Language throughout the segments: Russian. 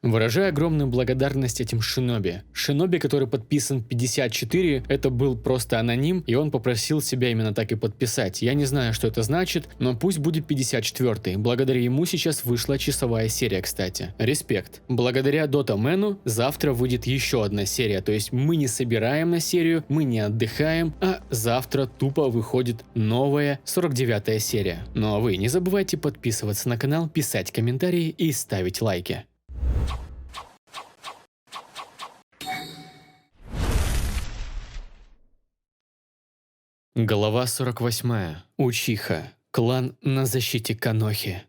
Выражаю огромную благодарность этим шиноби. Шиноби, который подписан 54, это был просто аноним, и он попросил себя именно так и подписать. Я не знаю, что это значит, но пусть будет 54. Благодаря ему сейчас вышла часовая серия, кстати. Респект. Благодаря Дотамену завтра выйдет еще одна серия, то есть мы не собираем на серию, мы не отдыхаем, а завтра тупо выходит новая 49-я серия. Ну а вы не забывайте подписываться на канал, писать комментарии и ставить лайки. Глава 48. Учиха. Клан на защите Конохи.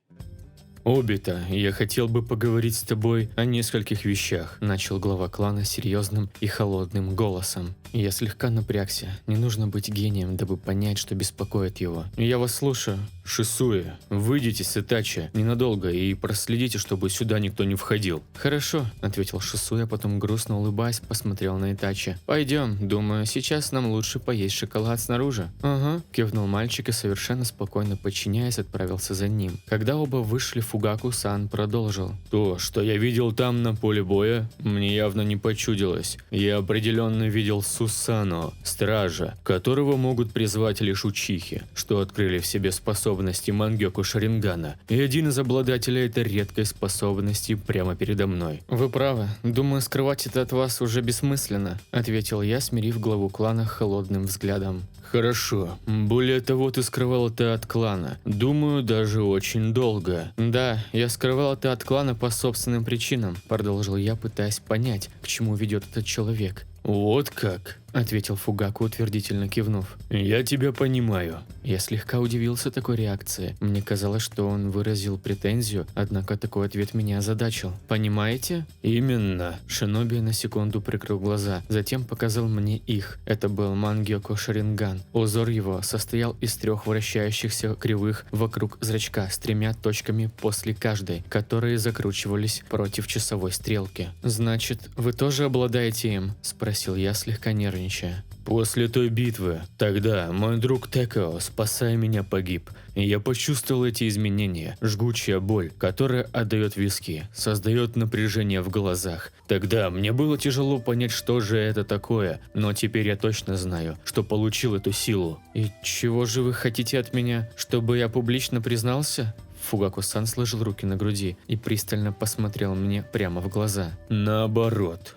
«Обита, я хотел бы поговорить с тобой о нескольких вещах», – начал глава клана серьезным и холодным голосом. Я слегка напрягся, не нужно быть гением, дабы понять, что беспокоит его. «Я вас слушаю». «Шисуэ, выйдите с Итачи ненадолго и проследите, чтобы сюда никто не входил». «Хорошо», – ответил Шисуэ, потом грустно улыбаясь посмотрел на Итачи. «Пойдем, думаю, сейчас нам лучше поесть шоколад снаружи». «Ага», – кивнул мальчик и совершенно спокойно подчиняясь отправился за ним. Когда оба вышли, Фугаку-сан продолжил. «То, что я видел там на поле боя, мне явно не почудилось. Я определенно видел Сусано, стража, которого могут призвать лишь учихи, что открыли в себе способности Мангёку Шарингана, и один из обладателей этой редкой способности прямо передо мной». «Вы правы. Думаю, скрывать это от вас уже бессмысленно», – ответил я, смирив главу клана холодным взглядом. «Хорошо. Более того, ты скрывал это от клана. Думаю, даже очень долго». «Да, я скрывал это от клана по собственным причинам», – продолжил я, пытаясь понять, к чему ведет этот человек. «Вот как?» – ответил Фугаку, утвердительно кивнув. «Я тебя понимаю». Я слегка удивился такой реакции. Мне казалось, что он выразил претензию, однако такой ответ меня озадачил. «Понимаете?» «Именно». Шиноби на секунду прикрыл глаза, затем показал мне их. Это был Мангёку Шаринган. Узор его состоял из 3 вращающихся кривых вокруг зрачка с 3 точками после каждой, которые закручивались против часовой стрелки. «Значит, вы тоже обладаете им?» – спросил я, слегка нервничая. «После той битвы, тогда мой друг Текао, спасая меня, погиб. И я почувствовал эти изменения, жгучая боль, которая отдает виски, создает напряжение в глазах. Тогда мне было тяжело понять, что же это такое, но теперь я точно знаю, что получил эту силу». «И чего же вы хотите от меня, чтобы я публично признался?» Фугаку-сан сложил руки на груди и пристально посмотрел мне прямо в глаза. «Наоборот.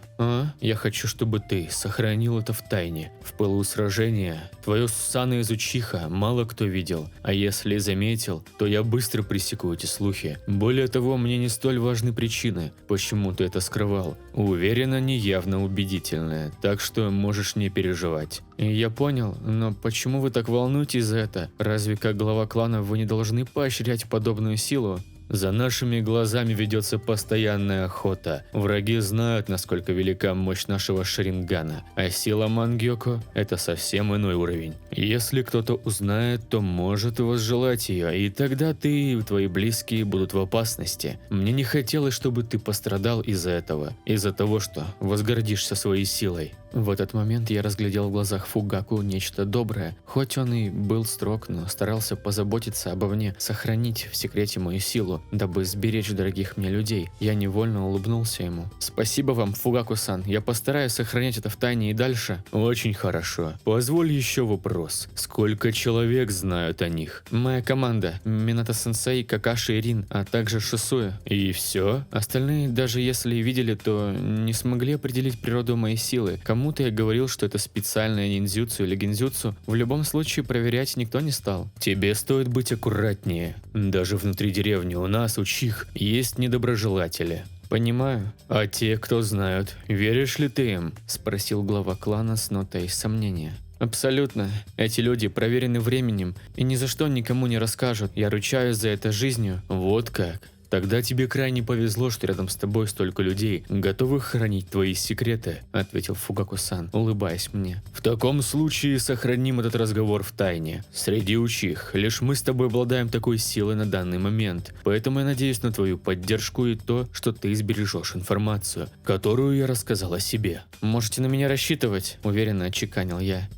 Я хочу, чтобы ты сохранил это в тайне. В пылу сражения твое Сусано из Учиха мало кто видел, а если заметил, то я быстро пресеку эти слухи. Более того, мне не столь важны причины, почему ты это скрывал. Уверен, они явно убедительные, так что можешь не переживать». «Я понял, но почему вы так волнуетесь за это? Разве как глава клана вы не должны поощрять подобную силу?» «За нашими глазами ведется постоянная охота. Враги знают, насколько велика мощь нашего Шарингана, а сила Мангёку – это совсем иной уровень. Если кто-то узнает, то может возжелать ее, и тогда ты и твои близкие будут в опасности. Мне не хотелось, чтобы ты пострадал из-за этого, из-за того, что возгордишься своей силой». В этот момент я разглядел в глазах Фугаку нечто доброе. Хоть он и был строг, но старался позаботиться обо мне, сохранить в секрете мою силу, дабы сберечь дорогих мне людей. Я невольно улыбнулся ему. «Спасибо вам, Фугаку-сан, я постараюсь сохранять это в тайне и дальше». «Очень хорошо. Позволь еще вопрос. Сколько человек знают о них?» «Моя команда. Минато-сенсей, Какаши и Рин, а также Шисуэ». «И все?» «Остальные, даже если и видели, то не смогли определить природу моей силы. Кому-то я говорил, что это специальное ниндзюцу или гинзюцу. В любом случае проверять никто не стал». «Тебе стоит быть аккуратнее. Даже внутри деревни у нас, учих, есть недоброжелатели». «Понимаю». «А те, кто знают, веришь ли ты им?» – спросил глава клана с нотой сомнения. «Абсолютно. Эти люди проверены временем и ни за что никому не расскажут. Я ручаюсь за это жизнью». «Вот как? Тогда тебе крайне повезло, что рядом с тобой столько людей, готовых хранить твои секреты», – ответил Фугаку-сан, улыбаясь мне. «В таком случае сохраним этот разговор в тайне. Среди учих лишь мы с тобой обладаем такой силой на данный момент, поэтому я надеюсь на твою поддержку и то, что ты сбережешь информацию, которую я рассказал о себе». «Можете на меня рассчитывать», – уверенно отчеканил я.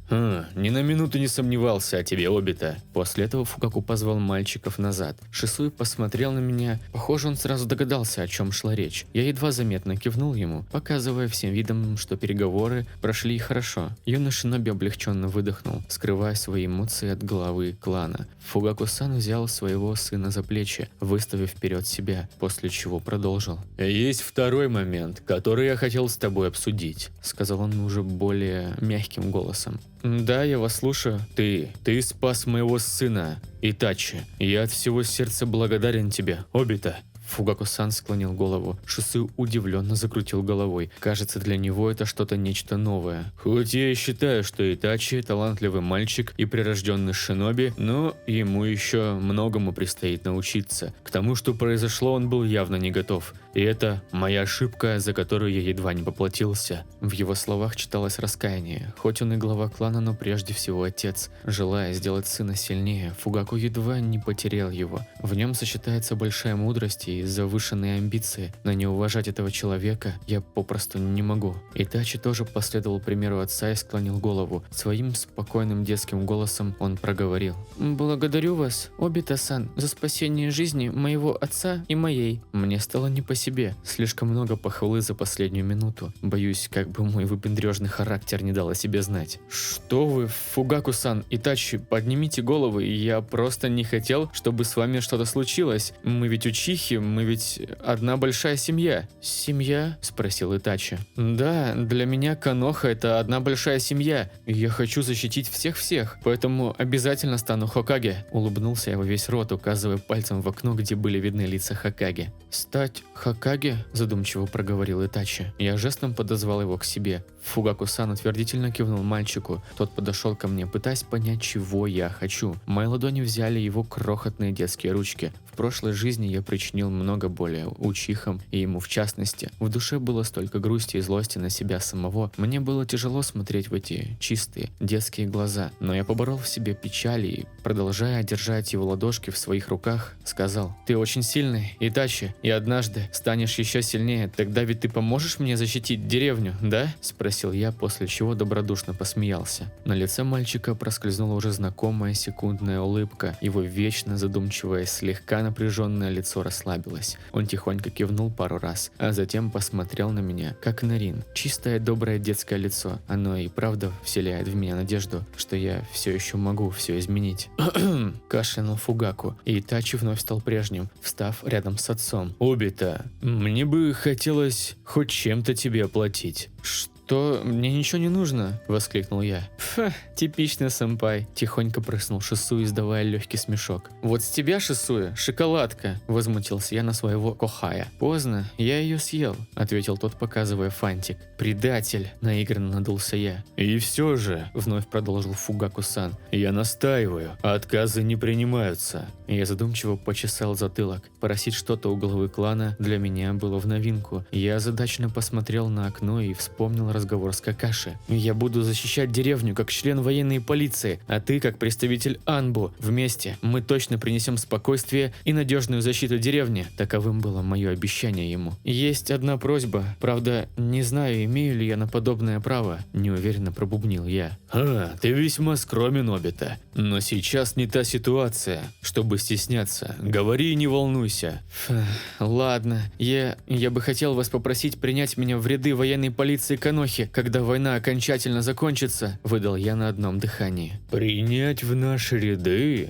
Ни на минуту не сомневался о тебе, Обита». После этого Фугаку позвал мальчиков назад. Шисуэ посмотрел на меня. Похоже, он сразу догадался, о чем шла речь. Я едва заметно кивнул ему, показывая всем видом, что переговоры прошли хорошо. Юный шиноби облегченно выдохнул, скрывая свои эмоции от главы клана. Фугаку-сан взял своего сына за плечи, выставив вперед себя, после чего продолжил. «Есть второй момент, который я хотел с тобой обсудить», — сказал он уже более мягким голосом. «Да, я вас слушаю». Ты спас моего сына, Итачи. Я от всего сердца благодарен тебе, Обита». Фугаку-сан склонил голову. Шису удивленно закрутил головой. Кажется, для него это нечто новое. «Хоть я и считаю, что Итачи талантливый мальчик и прирожденный шиноби, но ему еще многому предстоит научиться. К тому, что произошло, он был явно не готов. И это моя ошибка, за которую я едва не поплатился». В его словах читалось раскаяние. Хоть он и глава клана, но прежде всего отец. Желая сделать сына сильнее, Фугаку едва не потерял его. В нем сочетается большая мудрость и завышенные амбиции, но не уважать этого человека я попросту не могу. Итачи тоже последовал примеру отца и склонил голову. Своим спокойным детским голосом он проговорил. «Благодарю вас, Обита-сан, за спасение жизни моего отца и моей». Мне стало не по себе. Слишком много похвалы за последнюю минуту. Боюсь, как бы мой выпендрежный характер не дал о себе знать. «Что вы, Фугаку-сан, Итачи, поднимите головы, я просто не хотел, чтобы с вами что-то случилось. Мы ведь учихи, мы ведь одна большая семья». «Семья?» – спросил Итачи. «Да, для меня Каноха – это одна большая семья. Я хочу защитить всех-всех, поэтому обязательно стану Хокаге». Улыбнулся я во весь рот, указывая пальцем в окно, где были видны лица Хокаге. «Стать Хокаге?» – задумчиво проговорил Итачи. Я жестом подозвал его к себе. Фугаку-сан утвердительно кивнул мальчику. Тот подошел ко мне, пытаясь понять, чего я хочу. Мои ладони взяли его крохотные детские ручки. В прошлой жизни я причинил много боли учихам и ему в частности. В душе было столько грусти и злости на себя самого. Мне было тяжело смотреть в эти чистые детские глаза. Но я поборол в себе печаль и, продолжая держать его ладошки в своих руках, сказал: «Ты очень сильный, Итачи, и однажды станешь еще сильнее. Тогда ведь ты поможешь мне защитить деревню, да?» – спросил я, после чего добродушно посмеялся. На лице мальчика проскользнула уже знакомая секундная улыбка. Его вечно задумчивое, слегка напряженное лицо расслабилось. Он тихонько кивнул пару раз, а затем посмотрел на меня, как на Рин. Чистое, доброе детское лицо. Оно и правда вселяет в меня надежду, что я все еще могу все изменить. Кашлянул Фугаку, и Итачи вновь стал прежним, встав рядом с отцом. «Обита, мне бы хотелось хоть чем-то тебе оплатить». «Что? Мне ничего не нужно!» – воскликнул я. «Фа, типичный сэмпай!» – тихонько прыснул Шисуи, издавая легкий смешок. «Вот с тебя, Шисуи, шоколадка!» – возмутился я на своего Кохая. «Поздно, я ее съел», – ответил тот, показывая фантик. «Предатель!» – наигранно надулся я. «И все же», – вновь продолжил Фугаку-сан, – «я настаиваю, отказы не принимаются». Я задумчиво почесал затылок. Просить что-то у главы клана для меня было в новинку. Я озадаченно посмотрел на окно и вспомнил разговор с Какаши. «Я буду защищать деревню как член военной полиции, а ты как представитель Анбу. Вместе мы точно принесем спокойствие и надежную защиту деревни». Таковым было мое обещание ему. «Есть одна просьба. Правда, не знаю, имею ли я на подобное право», – неуверенно пробубнил я. «Ты весьма скромен, Обита. Но сейчас не та ситуация, чтобы стесняться. Говори и не волнуйся». Ладно, я бы хотел вас попросить принять меня в ряды военной полиции Канохи, когда война окончательно закончится», – выдал я на одном дыхании. «Принять в наши ряды?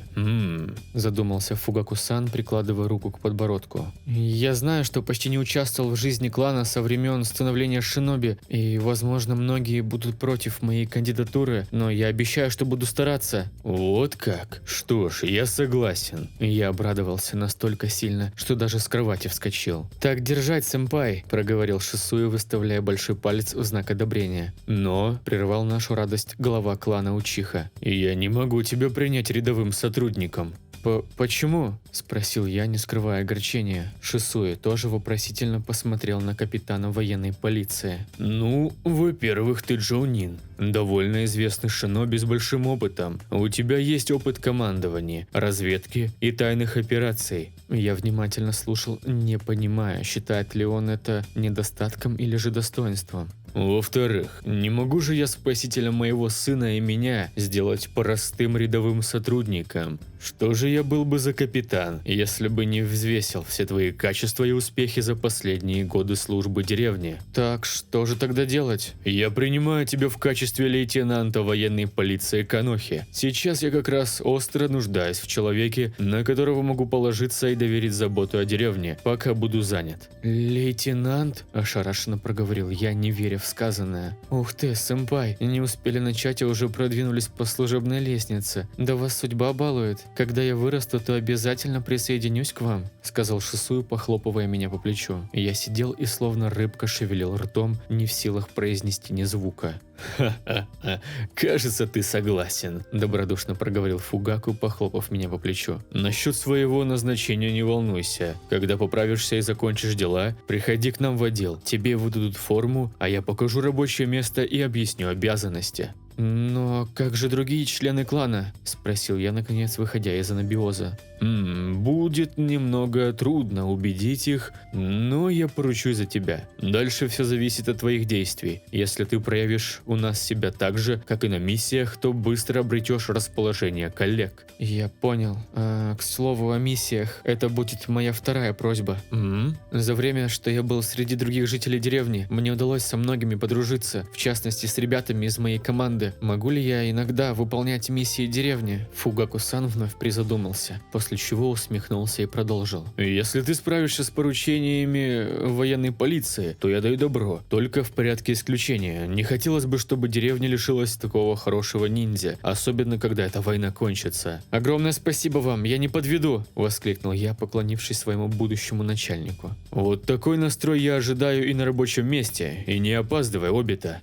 Задумался Фугаку-сан, прикладывая руку к подбородку. «Я знаю, что почти не участвовал в жизни клана со времен становления шиноби, и, возможно, многие будут против моей кандидатуры, но я обещаю, что буду стараться». «Вот как? Что ж, я согласен». Я обрадовался настолько сильно, что даже с кровати вскочил. «Так держать, сэмпай», – проговорил Шисуи, выставляя большой палец в знак одобрения. «Но», – прервал нашу радость глава клана Учиха, – «я не могу тебя принять рядовым сотрудником». «Почему?» – спросил я, не скрывая огорчения. Шисуи тоже вопросительно посмотрел на капитана военной полиции. «Ну, во-первых, ты Джоунин, довольно известный шиноби с большим опытом. У тебя есть опыт командования, разведки и тайных операций». Я внимательно слушал, не понимая, считает ли он это недостатком или же достоинством. Во-вторых, не могу же я спасителем моего сына и меня сделать простым рядовым сотрудником. Что же я был бы за капитан, если бы не взвесил все твои качества и успехи за последние годы службы деревни? Так что же тогда делать? Я принимаю тебя в качестве лейтенанта военной полиции Канохи. Сейчас я как раз остро нуждаюсь в человеке, на которого могу положиться и доверить заботу о деревне, пока буду занят. Лейтенант? Ошарашенно проговорил я, не веря в сказанное. Ух ты, сэмпай, не успели начать, а уже продвинулись по служебной лестнице. Да вас судьба балует. Когда я вырасту, то обязательно присоединюсь к вам, сказал Шисую, похлопывая меня по плечу. Я сидел и словно рыбка шевелил ртом, не в силах произнести ни звука. «Ха-ха-ха, кажется, ты согласен», – добродушно проговорил Фугаку, похлопав меня по плечу. «Насчет своего назначения не волнуйся. Когда поправишься и закончишь дела, приходи к нам в отдел. Тебе выдадут форму, а я покажу рабочее место и объясню обязанности». «Но как же другие члены клана?» – спросил я, наконец, выходя из анабиоза. Будет немного трудно убедить их, но я поручусь за тебя. Дальше все зависит от твоих действий. Если ты проявишь у нас себя так же, как и на миссиях, то быстро обретешь расположение коллег». Я понял. К слову о миссиях, это будет моя вторая просьба. За время, что я был среди других жителей деревни, мне удалось со многими подружиться, в частности с ребятами из моей команды. Могу ли я иногда выполнять миссии деревни? Фугаку-сан вновь призадумался, после чего усмехнулся и продолжил. «Если ты справишься с поручениями военной полиции, то я даю добро, только в порядке исключения. Не хотелось бы, чтобы деревня лишилась такого хорошего ниндзя, особенно когда эта война кончится». «Огромное спасибо вам, я не подведу!» – воскликнул я, поклонившись своему будущему начальнику. «Вот такой настрой я ожидаю и на рабочем месте, и не опаздывай, Обита».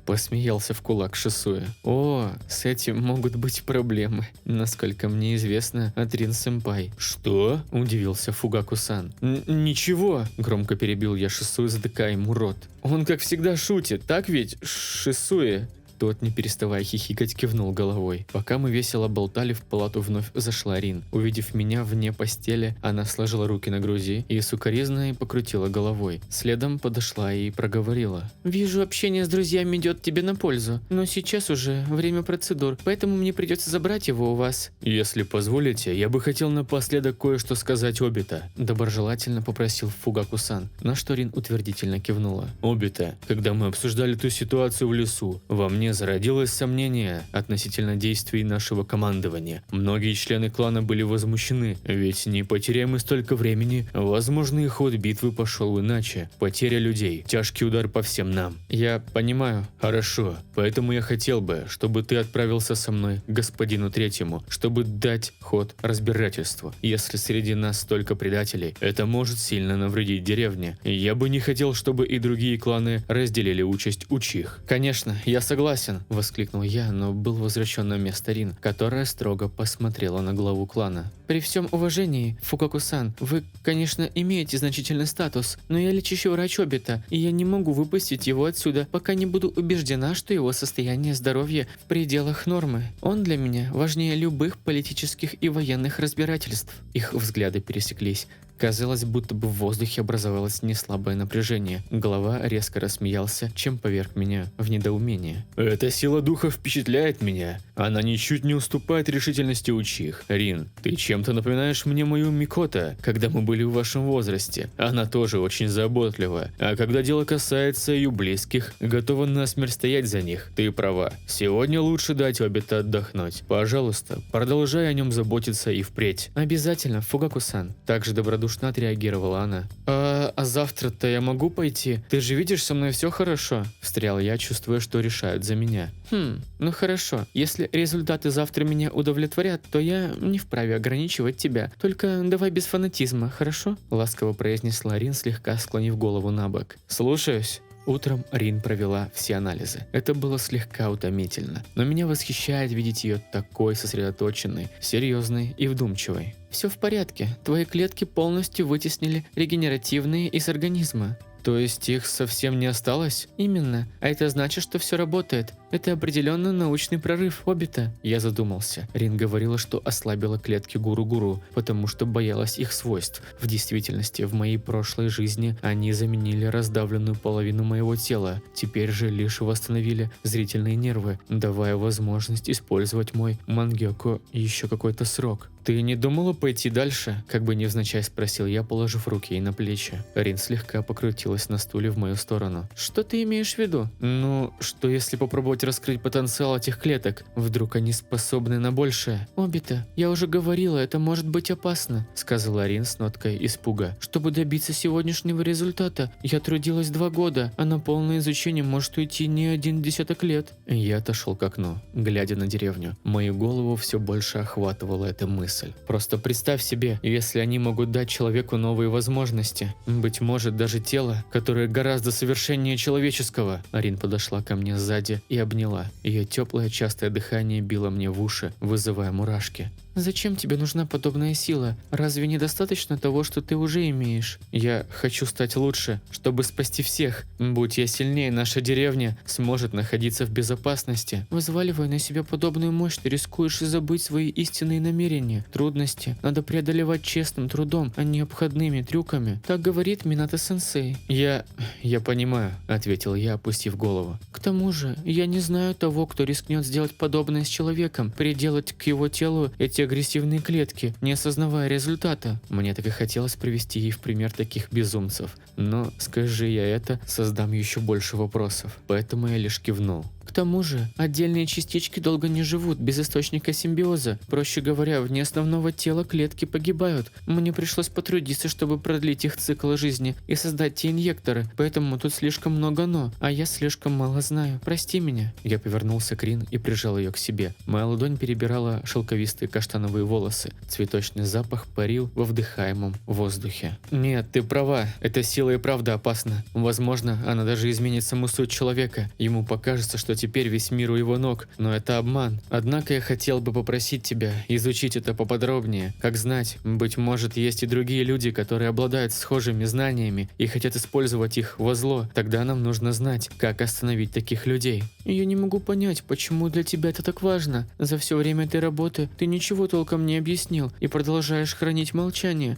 Посмеялся в кулак Шисуя. «О, с этим могут быть проблемы, насколько мне известно от Рин-сэмпай». «Что?» – удивился Фугаку-сан. «Ничего», – громко перебил я Шисуя, затыкая ему рот. «Он как всегда шутит, так ведь, Шисуя?» Тот, не переставая хихикать, кивнул головой. Пока мы весело болтали, в палату вновь зашла Рин. Увидев меня вне постели, она сложила руки на груди и сукоризной покрутила головой. Следом подошла и проговорила. «Вижу, общение с друзьями идет тебе на пользу, но сейчас уже время процедур, поэтому мне придется забрать его у вас». «Если позволите, я бы хотел напоследок кое-что сказать Обита», – доброжелательно попросил Фугаку-сан, на что Рин утвердительно кивнула. «Обита, когда мы обсуждали ту ситуацию в лесу, во мне зародилось сомнение относительно действий нашего командования. Многие члены клана были возмущены, ведь не потеряем мы столько времени, возможно, и ход битвы пошел иначе. Потеря людей, тяжкий удар по всем нам». «Я понимаю». «Хорошо, поэтому я хотел бы, чтобы ты отправился со мной к господину Третьему, чтобы дать ход разбирательству. Если среди нас столько предателей, это может сильно навредить деревне. Я бы не хотел, чтобы и другие кланы разделили участь Учих». «Конечно, я согласен», – воскликнул я, но был возвращен на место Рин, которая строго посмотрела на главу клана. «При всем уважении, Фугаку-сан, вы, конечно, имеете значительный статус, но я лечащий врач Обита, и я не могу выпустить его отсюда, пока не буду убеждена, что его состояние здоровья в пределах нормы. Он для меня важнее любых политических и военных разбирательств». Их взгляды пересеклись. Казалось, будто бы в воздухе образовалось неслабое напряжение. Глава резко рассмеялся, чем поверг меня в недоумение. «Эта сила духа впечатляет меня. Она ничуть не уступает решительности Учих. Рин, ты чем-то напоминаешь мне мою Микото, когда мы были в вашем возрасте. Она тоже очень заботлива. А когда дело касается ее близких, готова насмерть стоять за них. Ты права. Сегодня лучше дать Обита отдохнуть. Пожалуйста, продолжай о нем заботиться и впредь». «Обязательно, Фугаку-сан», – также добродушно отреагировала она. А завтра-то я могу пойти? Ты же видишь, со мной все хорошо?» – встрял я, чувствуя, что решают за меня. Ну хорошо. Если результаты завтра меня удовлетворят, то я не вправе ограничивать тебя. Только давай без фанатизма, хорошо?» – ласково произнесла Рин, слегка склонив голову на бок. «Слушаюсь». Утром Рин провела все анализы. Это было слегка утомительно, но меня восхищает видеть ее такой сосредоточенной, серьезной и вдумчивой. «Все в порядке. Твои клетки полностью вытеснили регенеративные из организма». «То есть их совсем не осталось?» «Именно. А это значит, что все работает. Это определенно научный прорыв, Обита. Я задумался. Рин говорила, что ослабила клетки Гуру-Гуру, потому что боялась их свойств. В действительности, в моей прошлой жизни они заменили раздавленную половину моего тела. Теперь же лишь восстановили зрительные нервы, давая возможность использовать мой мангёку еще какой-то срок. «Ты не думала пойти дальше?» – как бы невзначай спросил я, положив руки ей на плечи. Рин слегка покрутилась на стуле в мою сторону. «Что ты имеешь в виду?» «Ну, что если попробовать раскрыть потенциал этих клеток? Вдруг они способны на большее?» «Обита, я уже говорила, это может быть опасно», – сказала Рин с ноткой испуга. «Чтобы добиться сегодняшнего результата, я трудилась 2 года, а на полное изучение может уйти не 1 десяток лет». Я отошел к окну, глядя на деревню. Мою голову все больше охватывала эта мысль. Просто представь себе, если они могут дать человеку новые возможности. Быть может, даже тело, которое гораздо совершеннее человеческого. Рин подошла ко мне сзади и обняла. Ее теплое частое дыхание било мне в уши, вызывая мурашки. «Зачем тебе нужна подобная сила? Разве недостаточно того, что ты уже имеешь?» «Я хочу стать лучше, чтобы спасти всех. Будь я сильнее, наша деревня сможет находиться в безопасности». «Взваливая на себя подобную мощь, ты рискуешь забыть свои истинные намерения. Трудности надо преодолевать честным трудом, а не обходными трюками. Так говорит Минато-сенсей». «Я понимаю», — ответил я, опустив голову. «К тому же, я не знаю того, кто рискнет сделать подобное с человеком, приделать к его телу эти агрессивные клетки, не осознавая результата». Мне так и хотелось привести ей в пример таких безумцев. Но, скажи я это, создам еще больше вопросов. Поэтому я лишь кивнул. К тому же, отдельные частички долго не живут без источника симбиоза. Проще говоря, вне основного тела клетки погибают. Мне пришлось потрудиться, чтобы продлить их цикл жизни и создать те инъекторы, поэтому тут слишком много «но», а я слишком мало знаю. Прости меня. Я повернулся к Рин и прижал ее к себе. Моя ладонь перебирала шелковистые каштановые волосы. Цветочный запах парил во вдыхаемом воздухе. «Нет, ты права. Эта сила и правда опасна. Возможно, она даже изменит саму суть человека. Ему покажется, что теперь весь мир у его ног, но это обман. Однако я хотел бы попросить тебя изучить это поподробнее. Как знать, быть может, есть и другие люди, которые обладают схожими знаниями и хотят использовать их во зло. Тогда нам нужно знать, как остановить таких людей». «Я не могу понять, почему для тебя это так важно. За все время этой работы ты ничего толком не объяснил и продолжаешь хранить молчание.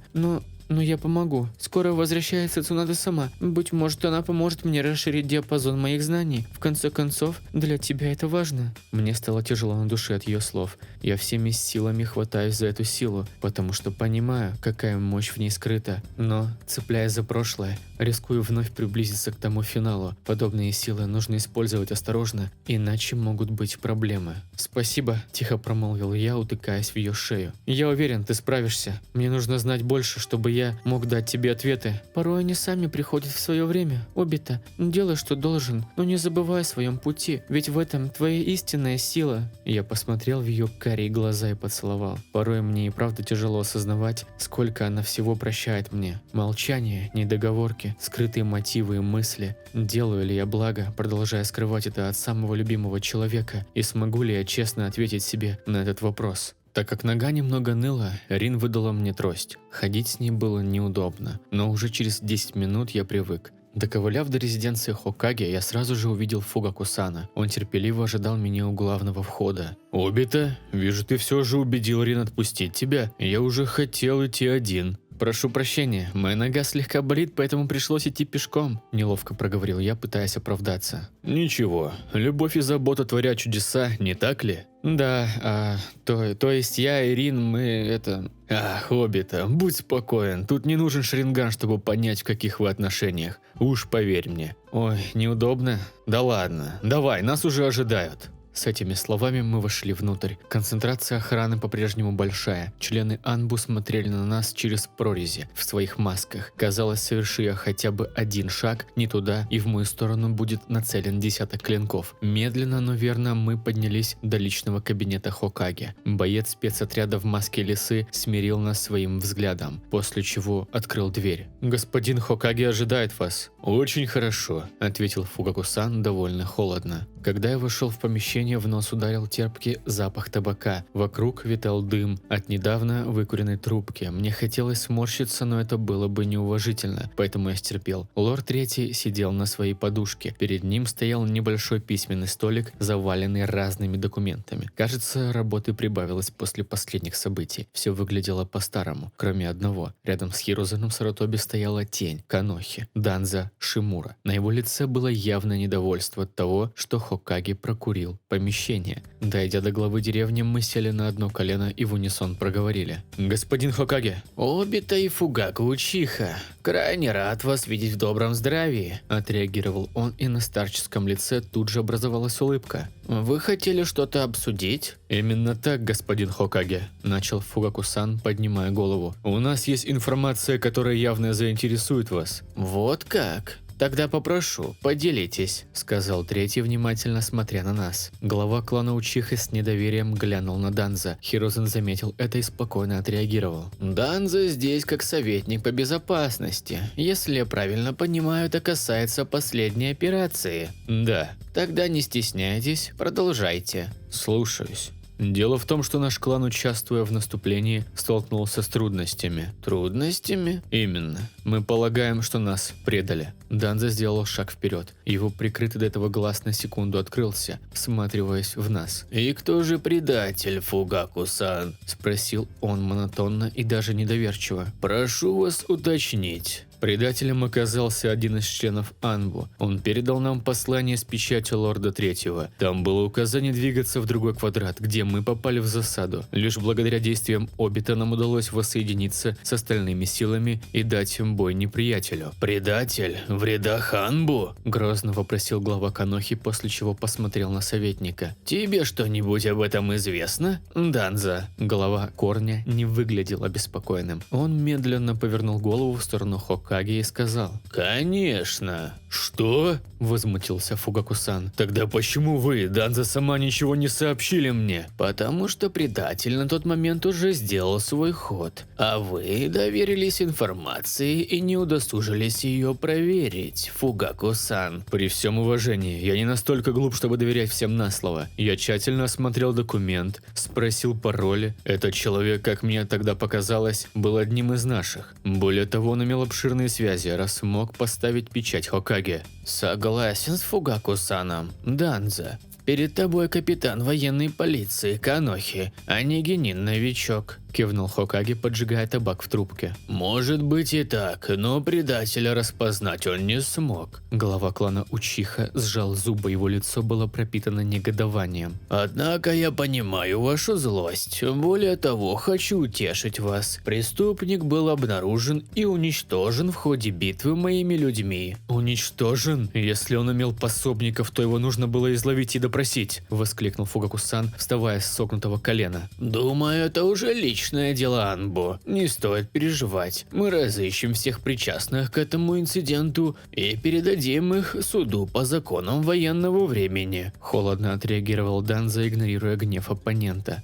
Но я помогу. Скоро возвращается Цунада сама. Быть может, она поможет мне расширить диапазон моих знаний. В конце концов, для тебя это важно». Мне стало тяжело на душе от ее слов. Я всеми силами хватаюсь за эту силу, потому что понимаю, какая мощь в ней скрыта. Но, цепляясь за прошлое, рискую вновь приблизиться к тому финалу. Подобные силы нужно использовать осторожно, иначе могут быть проблемы. «Спасибо», – тихо промолвил я, утыкаясь в ее шею. «Я уверен, ты справишься. Мне нужно знать больше, чтобы я мог дать тебе ответы». «Порой они сами приходят в свое время. Обита, делай, что должен, но не забывай о своем пути, ведь в этом твоя истинная сила». Я посмотрел в ее карие глаза и поцеловал. Порой мне и правда тяжело осознавать, сколько она всего прощает мне. Молчание, недоговорки, скрытые мотивы и мысли. Делаю ли я благо, продолжая скрывать это от самого любимого человека, и смогу ли я честно ответить себе на этот вопрос? Так как нога немного ныла, Рин выдала мне трость. Ходить с ней было неудобно, но уже через 10 минут я привык. Доковыляв до резиденции Хокаге, я сразу же увидел Фугаку-сана. Он терпеливо ожидал меня у главного входа. «Обита, вижу, ты все же убедил Рин отпустить тебя. Я уже хотел идти один». «Прошу прощения, моя нога слегка болит, поэтому пришлось идти пешком», – неловко проговорил я, пытаясь оправдаться. «Ничего, любовь и забота творят чудеса, не так ли?» «Да, то есть я и Рин, мы это...» «Ах, Обита, будь спокоен, тут не нужен Шаринган, чтобы понять, в каких вы отношениях. Уж поверь мне». «Ой, неудобно?» «Да ладно, давай, нас уже ожидают». С этими словами мы вошли внутрь. Концентрация охраны по-прежнему большая. Члены Анбу смотрели на нас через прорези в своих масках. Казалось, соверши я хотя бы один шаг не туда, и в мою сторону будет нацелен десяток клинков. Медленно, но верно мы поднялись до личного кабинета Хокаге. Боец спецотряда в маске лисы смирил нас своим взглядом, после чего открыл дверь. «Господин Хокаге ожидает вас». «Очень хорошо», — ответил Фугаку-сан довольно холодно. Когда я вошел в помещение, в нос ударил терпкий запах табака. Вокруг витал дым от недавно выкуренной трубки. Мне хотелось сморщиться, но это было бы неуважительно, поэтому я стерпел. Лорд Третий сидел на своей подушке. Перед ним стоял небольшой письменный столик, заваленный разными документами. Кажется, работы прибавилось после последних событий. Все выглядело по-старому, кроме одного. Рядом с Хирузаном Сарутоби стояла тень Канохи, Данза Шимура. На его лице было явное недовольство от того, что Хокаге прокурил помещение. Дойдя до главы деревни, мы сели на одно колено и в унисон проговорили. «Господин Хокаге!» «Обита и Фугаку Учиха, крайне рад вас видеть в добром здравии», отреагировал он, и на старческом лице тут же образовалась улыбка. «Вы хотели что-то обсудить?» «Именно так, господин Хокаге», – начал Фугаку-сан, поднимая голову. «У нас есть информация, которая явно заинтересует вас». «Вот как? Тогда попрошу, поделитесь», – сказал Третий, внимательно смотря на нас. Глава клана Учиха с недоверием глянул на Данза. Хирузан заметил это и спокойно отреагировал. «Данза здесь как советник по безопасности. Если я правильно понимаю, это касается последней операции». «Да». «Тогда не стесняйтесь, продолжайте». «Слушаюсь». Дело в том, что наш клан, участвуя в наступлении, столкнулся с трудностями. Трудностями? Именно. Мы полагаем, что нас предали. Данза сделал шаг вперед. Его прикрытый до этого глаз на секунду открылся, всматриваясь в нас. «И кто же предатель, Фугаку-сан?» – спросил он монотонно и даже недоверчиво. «Прошу вас уточнить». Предателем оказался один из членов Анбу. Он передал нам послание с печатью лорда Третьего. Там было указание двигаться в другой квадрат, где мы попали в засаду. Лишь благодаря действиям Обита нам удалось воссоединиться с остальными силами и дать им бой неприятелю. «Предатель в рядах Анбу?» – грозно вопросил глава Канохи, после чего посмотрел на советника. «Тебе что-нибудь об этом известно, Данза?» Глава Корня не выглядел обеспокоенным. Он медленно повернул голову в сторону Хокаге и сказал: «Конечно». «Что?» – возмутился Фугаку-сан. «Тогда почему вы, Данза, сама ничего не сообщили мне?» «Потому что предатель на тот момент уже сделал свой ход, а вы доверились информации и не удосужились ее проверить, Фугаку-сан». «При всем уважении, я не настолько глуп, чтобы доверять всем на слово. Я тщательно осмотрел документ, спросил пароли. Этот человек, как мне тогда показалось, был одним из наших. Более того, он имел обширные связи, раз мог поставить печать Хокаге». «Согласен с Фугаку-саном, Данза. Перед тобой капитан военной полиции Канохи, а не генин-новичок», – кивнул Хокаге, поджигая табак в трубке. «Может быть и так, но предателя распознать он не смог». Глава клана Учиха сжал зубы, его лицо было пропитано негодованием. «Однако я понимаю вашу злость. Более того, хочу утешить вас. Преступник был обнаружен и уничтожен в ходе битвы моими людьми». «Уничтожен? Если он имел пособников, то его нужно было изловить и допросить», – воскликнул Фугаку-сан, вставая с согнутого колена. «Думаю, это уже личное дело Анбу. Не стоит переживать. Мы разыщем всех причастных к этому инциденту и передадим их суду по законам военного времени». Холодно отреагировал Данза, игнорируя гнев оппонента.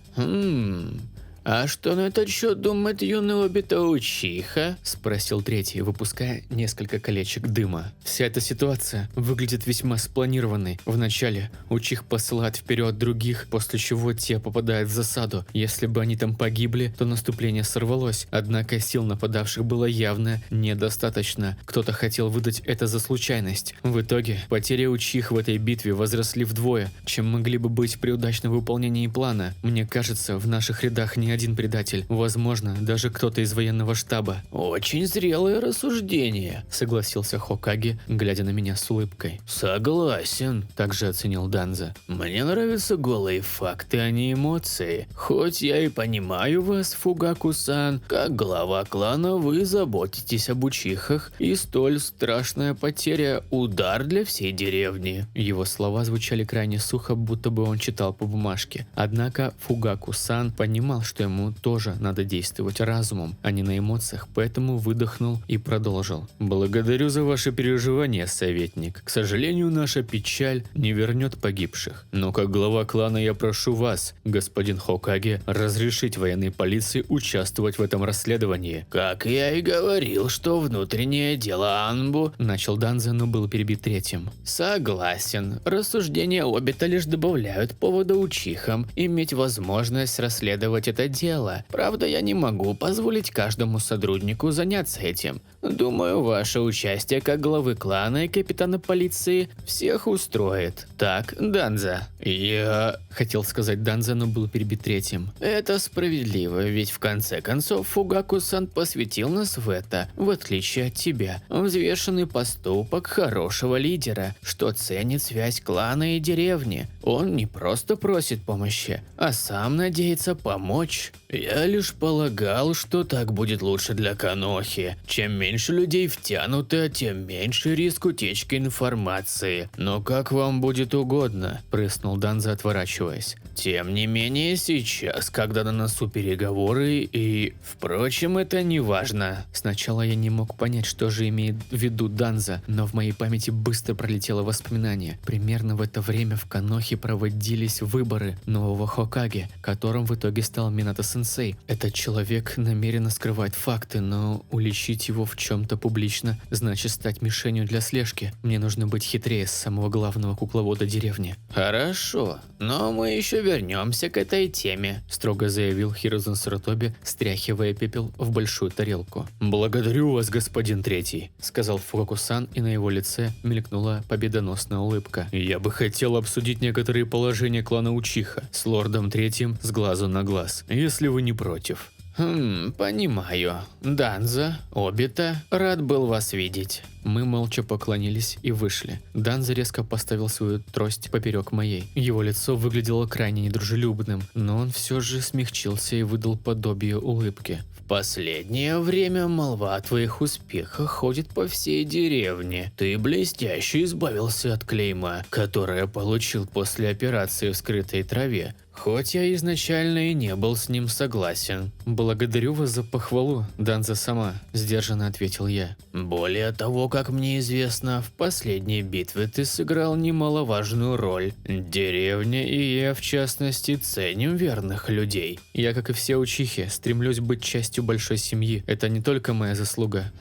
«А что на этот счет думает юный Обита Учиха?» – спросил Третий, выпуская несколько колечек дыма. «Вся эта ситуация выглядит весьма спланированной. Вначале Учих посылает вперед других, после чего те попадают в засаду. Если бы они там погибли, то наступление сорвалось. Однако сил нападавших было явно недостаточно. Кто-то хотел выдать это за случайность. В итоге потери Учих в этой битве возросли вдвое, чем могли бы быть при удачном выполнении плана. Мне кажется, в наших рядах не один предатель. Возможно, даже кто-то из военного штаба». «Очень зрелое рассуждение», – согласился Хокаге, глядя на меня с улыбкой. «Согласен», – также оценил Данза. «Мне нравятся голые факты, а не эмоции. Хоть я и понимаю вас, Фугаку-сан, как глава клана вы заботитесь об Учихах, и столь страшная потеря – удар для всей деревни». Его слова звучали крайне сухо, будто бы он читал по бумажке. Однако Фугаку-сан понимал, что ему тоже надо действовать разумом, а не на эмоциях, поэтому выдохнул и продолжил. Благодарю за ваши переживания, советник. К сожалению, наша печаль не вернет погибших. Но как глава клана я прошу вас, господин Хокаге, разрешить военной полиции участвовать в этом расследовании. Как я и говорил, что внутреннее дело Анбу. Начал Данза, но был перебит третьим. Согласен. Рассуждения Обита лишь добавляют повода Учихам иметь возможность расследовать это дело. Правда, я не могу позволить каждому сотруднику заняться этим. Думаю, ваше участие как главы клана и капитана полиции всех устроит. Так, Данза? Я... Хотел сказать Данза, но был перебит третьим. Это справедливо, ведь в конце концов Фугаку-сан посвятил нас в это, в отличие от тебя. Взвешенный поступок хорошего лидера, что ценит связь клана и деревни. Он не просто просит помощи, а сам надеется помочь. Я лишь полагал, что так будет лучше для Канохи. Чем меньше людей втянуто, тем меньше риск утечки информации. Но как вам будет угодно, прыснул Данза, отворачиваясь. Тем не менее, сейчас, когда на носу переговоры и... Впрочем, это не важно. Сначала я не мог понять, что же имеет в виду Данза, но в моей памяти быстро пролетело воспоминание. Примерно в это время в Канохе проводились выборы нового Хокаге, которым в итоге стал Минато-сенсей. Этот человек намеренно скрывает факты, но уличить его в чем-то публично значит стать мишенью для слежки. Мне нужно быть хитрее самого главного кукловода деревни. Хорошо, но мы еще вернемся к этой теме, строго заявил Хирозун Сарутоби, стряхивая пепел в большую тарелку. Благодарю вас, господин Третий, сказал Фугаку-сан, и на его лице мелькнула победоносная улыбка. Я бы хотел обсудить некоторые положения клана Учиха с лордом Третьим с глазу на глаз, если вы не против. Понимаю. Данза, Обита, рад был вас видеть. Мы молча поклонились и вышли. Данза резко поставил свою трость поперек моей. Его лицо выглядело крайне недружелюбным, но он все же смягчился и выдал подобие улыбки. В последнее время молва о твоих успехах ходит по всей деревне. Ты блестяще избавился от клейма, которое получил после операции в скрытой траве. Хоть я изначально и не был с ним согласен. Благодарю вас за похвалу, Данза-сама, сдержанно ответил я. Более того, как мне известно, в последней битве ты сыграл немаловажную роль. Деревня и я, в частности, ценим верных людей. Я, как и все учихи, стремлюсь быть частью большой семьи. Это не только моя заслуга.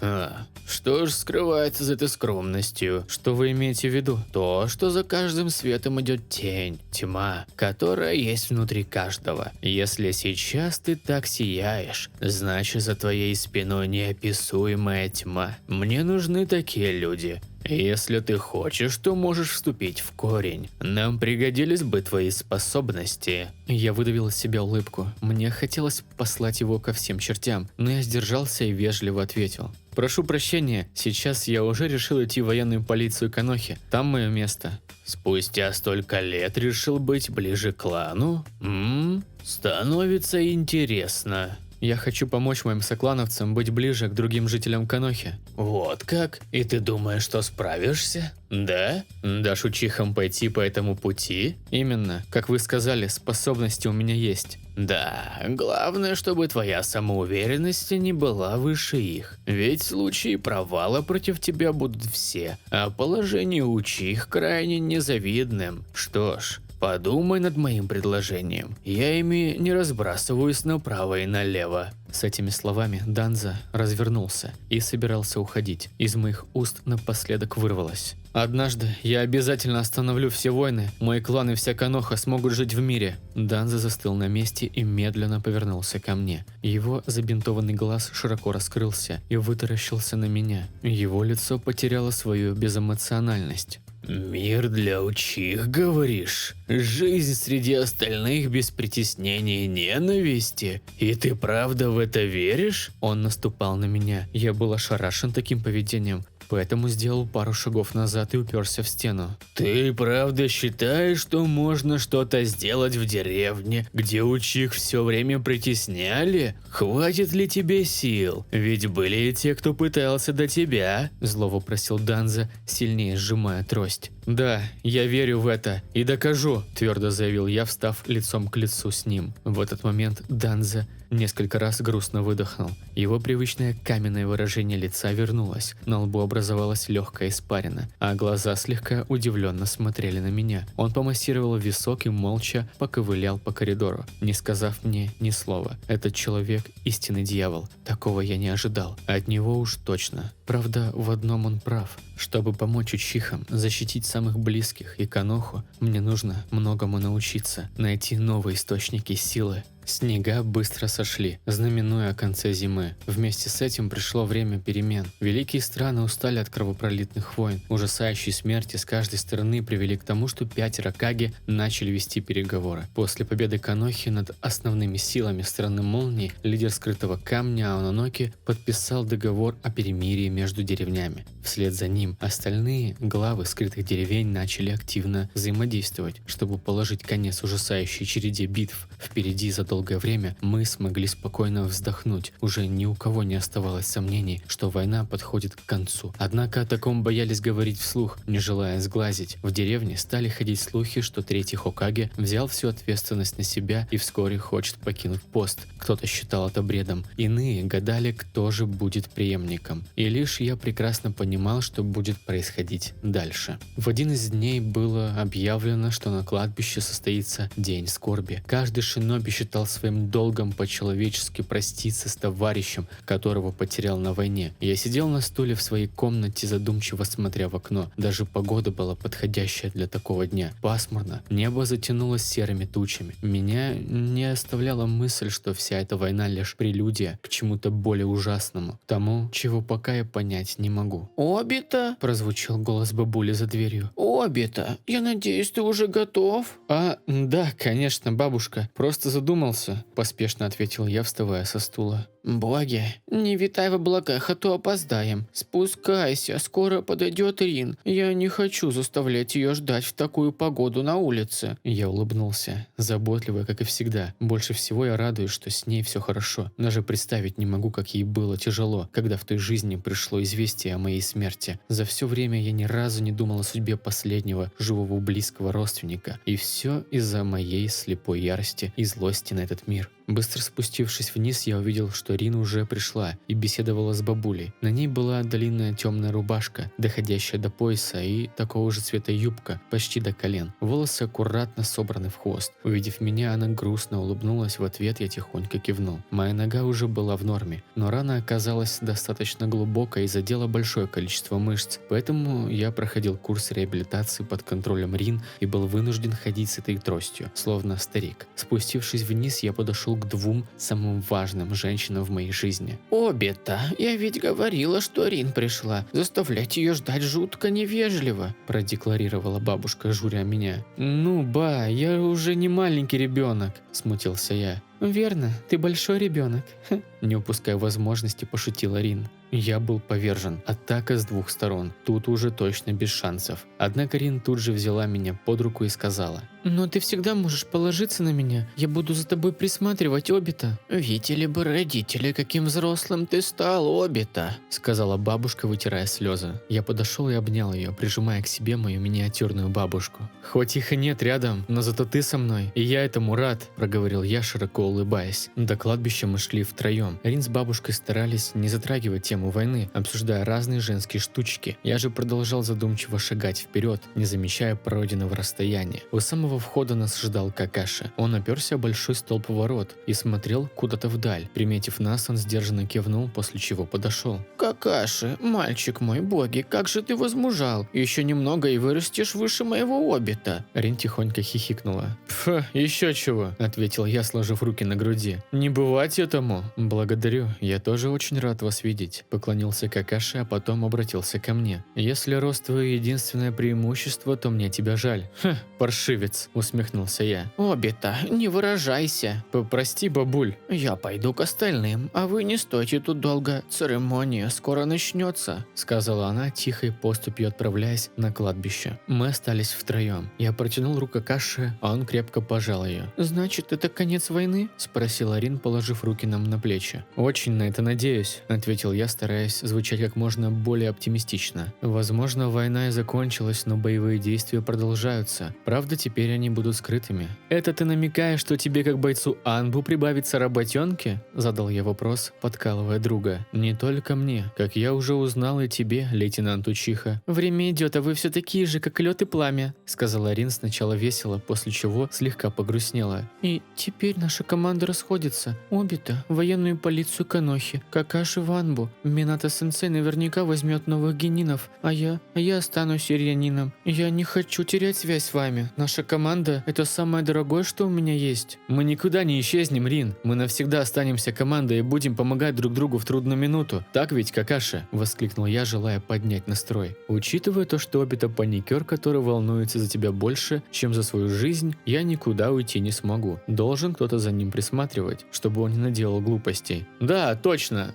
Что ж скрывается за этой скромностью? Что вы имеете в виду? То, что за каждым светом идет тень, тьма, которая есть внутри каждого. Если сейчас ты так сияешь, значит за твоей спиной неописуемая тьма. Мне нужны такие люди. Если ты хочешь, то можешь вступить в корень. Нам пригодились бы твои способности. Я выдавил из себя улыбку. Мне хотелось послать его ко всем чертям, но я сдержался и вежливо ответил. Прошу прощения, сейчас я уже решил идти в военную полицию Канохи. Там мое место. Спустя столько лет решил быть ближе к клану? Становится интересно. Я хочу помочь моим соклановцам быть ближе к другим жителям Канохи. Вот как? И ты думаешь, что справишься? Да? Дашь учихам пойти по этому пути? Именно. Как вы сказали, способности у меня есть. Да, главное, чтобы твоя самоуверенность не была выше их. Ведь в случае провала против тебя будут все, а положение учих крайне незавидным. Что ж, подумай над моим предложением. Я ими не разбрасываюсь направо и налево. С этими словами Данза развернулся и собирался уходить. Из моих уст напоследок вырвалось: однажды я обязательно остановлю все войны. Мой клан и вся Каноха смогут жить в мире. Данза застыл на месте и медленно повернулся ко мне. Его забинтованный глаз широко раскрылся и вытаращился на меня. Его лицо потеряло свою безэмоциональность. «Мир для учих, говоришь? Жизнь среди остальных без притеснения и ненависти? И ты правда в это веришь?» Он наступал на меня. Я был ошарашен таким поведением, поэтому сделал пару шагов назад и уперся в стену. «Ты правда считаешь, что можно что-то сделать в деревне, где учих все время притесняли? Хватит ли тебе сил? Ведь были и те, кто пытался до тебя?» Зло вопросил Данза, сильнее сжимая трость. «Да, я верю в это и докажу», – твердо заявил я, встав лицом к лицу с ним. В этот момент Данзе несколько раз грустно выдохнул. Его привычное каменное выражение лица вернулось, на лбу образовалась легкая испарина, а глаза слегка удивленно смотрели на меня. Он помассировал висок и молча поковылял по коридору, не сказав мне ни слова. Этот человек – истинный дьявол, такого я не ожидал, от него уж точно. Правда, в одном он прав. Чтобы помочь учихам, защитить самых близких и Коноху, мне нужно многому научиться, найти новые источники силы. Снега быстро сошли, знаменуя о конце зимы. Вместе с этим пришло время перемен. Великие страны устали от кровопролитных войн. Ужасающие смерти с каждой стороны привели к тому, что 5 Рокаге начали вести переговоры. После победы Конохи над основными силами страны Молнии, лидер скрытого камня Аононоки подписал договор о перемирии между деревнями. Вслед за ним остальные главы скрытых деревень начали активно взаимодействовать, чтобы положить конец ужасающей череде битв. Впереди за долгое время мы смогли спокойно вздохнуть. Уже ни у кого не оставалось сомнений, что война подходит к концу. Однако о таком боялись говорить вслух, не желая сглазить. В деревне стали ходить слухи, что третий Хокаге взял всю ответственность на себя и вскоре хочет покинуть пост. Кто-то считал это бредом, иные гадали, кто же будет преемником. И лишь я прекрасно понимал, что будет происходить дальше. В один из дней было объявлено, что на кладбище состоится день скорби. Каждый шиноби считал своим долгом по-человечески проститься с товарищем, которого потерял на войне. Я сидел на стуле в своей комнате, задумчиво смотря в окно. Даже погода была подходящая для такого дня. Пасмурно, небо затянулось серыми тучами. Меня не оставляла мысль, что вся эта война лишь прелюдия к чему-то более ужасному, тому, чего пока я понять не могу. «Обита?» – Прозвучал голос бабули за дверью. «Обита, я надеюсь, ты уже готов?» Да, конечно, бабушка. Просто задумался», – поспешно ответил я, вставая со стула. «Боги, не витай в облаках, а то опоздаем. Спускайся, скоро подойдет Рин. Я не хочу заставлять ее ждать в такую погоду на улице». Я улыбнулся, заботливо, как и всегда. Больше всего я радуюсь, что с ней все хорошо. Даже представить не могу, как ей было тяжело, когда в той жизни пришло известие о моей смерти. За все время я ни разу не думал о судьбе последнего живого близкого родственника. И все из-за моей слепой ярости и злости на этот мир. Быстро спустившись вниз, я увидел, что Рин уже пришла и беседовала с бабулей. На ней была длинная темная рубашка, доходящая до пояса, и такого же цвета юбка, почти до колен. Волосы аккуратно собраны в хвост. Увидев меня, она грустно улыбнулась, в ответ я тихонько кивнул. Моя нога уже была в норме, но рана оказалась достаточно глубокой и задела большое количество мышц, поэтому я проходил курс реабилитации под контролем Рин и был вынужден ходить с этой тростью, словно старик. Спустившись вниз, я подошел к 2 самым важным женщинам в моей жизни. «Обита, я ведь говорила, что Рин пришла. Заставлять ее ждать жутко невежливо», – продекларировала бабушка, журя меня. «Ну, ба, я уже не маленький ребенок», – смутился я. «Верно, ты большой ребенок», – не упуская возможности, пошутила Рин. Я был повержен. Атака с 2 сторон. Тут уже точно без шансов. Однако Рин тут же взяла меня под руку и сказала: «Но ты всегда можешь положиться на меня. Я буду за тобой присматривать, Обита». «Видели бы родители, каким взрослым ты стал, Обита», — сказала бабушка, вытирая слезы. Я подошел и обнял ее, прижимая к себе мою миниатюрную бабушку. «Хоть их и нет рядом, но зато ты со мной, и я этому рад», — проговорил я, широко улыбаясь. До кладбища мы шли втроем. Рин с бабушкой старались не затрагивать тему войны, обсуждая разные женские штучки. Я же продолжал задумчиво шагать вперед, не замечая пройденного расстояния. У самого входа нас ждал Какаши. Он оперся о большой столб ворот и смотрел куда-то вдаль. Приметив нас, он сдержанно кивнул, после чего подошел. «Какаши, мальчик мой, боги, как же ты возмужал. Еще немного и вырастешь выше моего Обита». Рин тихонько хихикнула. «Пф, еще чего», — ответил я, сложив руки на груди. «Не бывать этому». «Благодарю, я тоже очень рад вас видеть», — поклонился Какаши, а потом обратился ко мне. «Если рост твое единственное преимущество, то мне тебя жаль». «Ха, паршивец». вас», – усмехнулся я. Обита, не выражайся. «Прости, бабуль». Я пойду к остальным, а вы не стойте тут долго. Церемония скоро начнется. – сказала она, тихой поступью отправляясь на кладбище. Мы остались втроем. Я протянул руку Какаши, а он крепко пожал ее. «Значит, это конец войны?» – спросил Рин, положив руки нам на плечи. «Очень на это надеюсь», – ответил я, стараясь звучать как можно более оптимистично. «Возможно, война и закончилась, но боевые действия продолжаются. Правда, теперь они будут скрытыми». «Это ты намекаешь, что тебе, как бойцу Анбу, прибавится работенки?» – задал я вопрос, подкалывая друга. «Не только мне. Как я уже узнал, и тебе, лейтенант Учиха». «Время идет, а вы все такие же, как лед и пламя», – сказала Рин сначала весело, после чего слегка погрустнела. «И теперь наша команда расходится. Обита, военную полицию Канохи, Какаши в Анбу. Минато-сенсей наверняка возьмет новых генинов, а я останусь сириянином. Я не хочу терять связь с вами. Наша команда – это самое дорогое, что у меня есть». «Мы никуда не исчезнем, Рин. Мы навсегда останемся командой и будем помогать друг другу в трудную минуту. Так ведь, Какаши?» – воскликнул я, желая поднять настрой. «Учитывая то, что Обита паникер, который волнуется за тебя больше, чем за свою жизнь, я никуда уйти не смогу. Должен кто-то за ним присматривать, чтобы он не наделал глупостей». «Да, точно.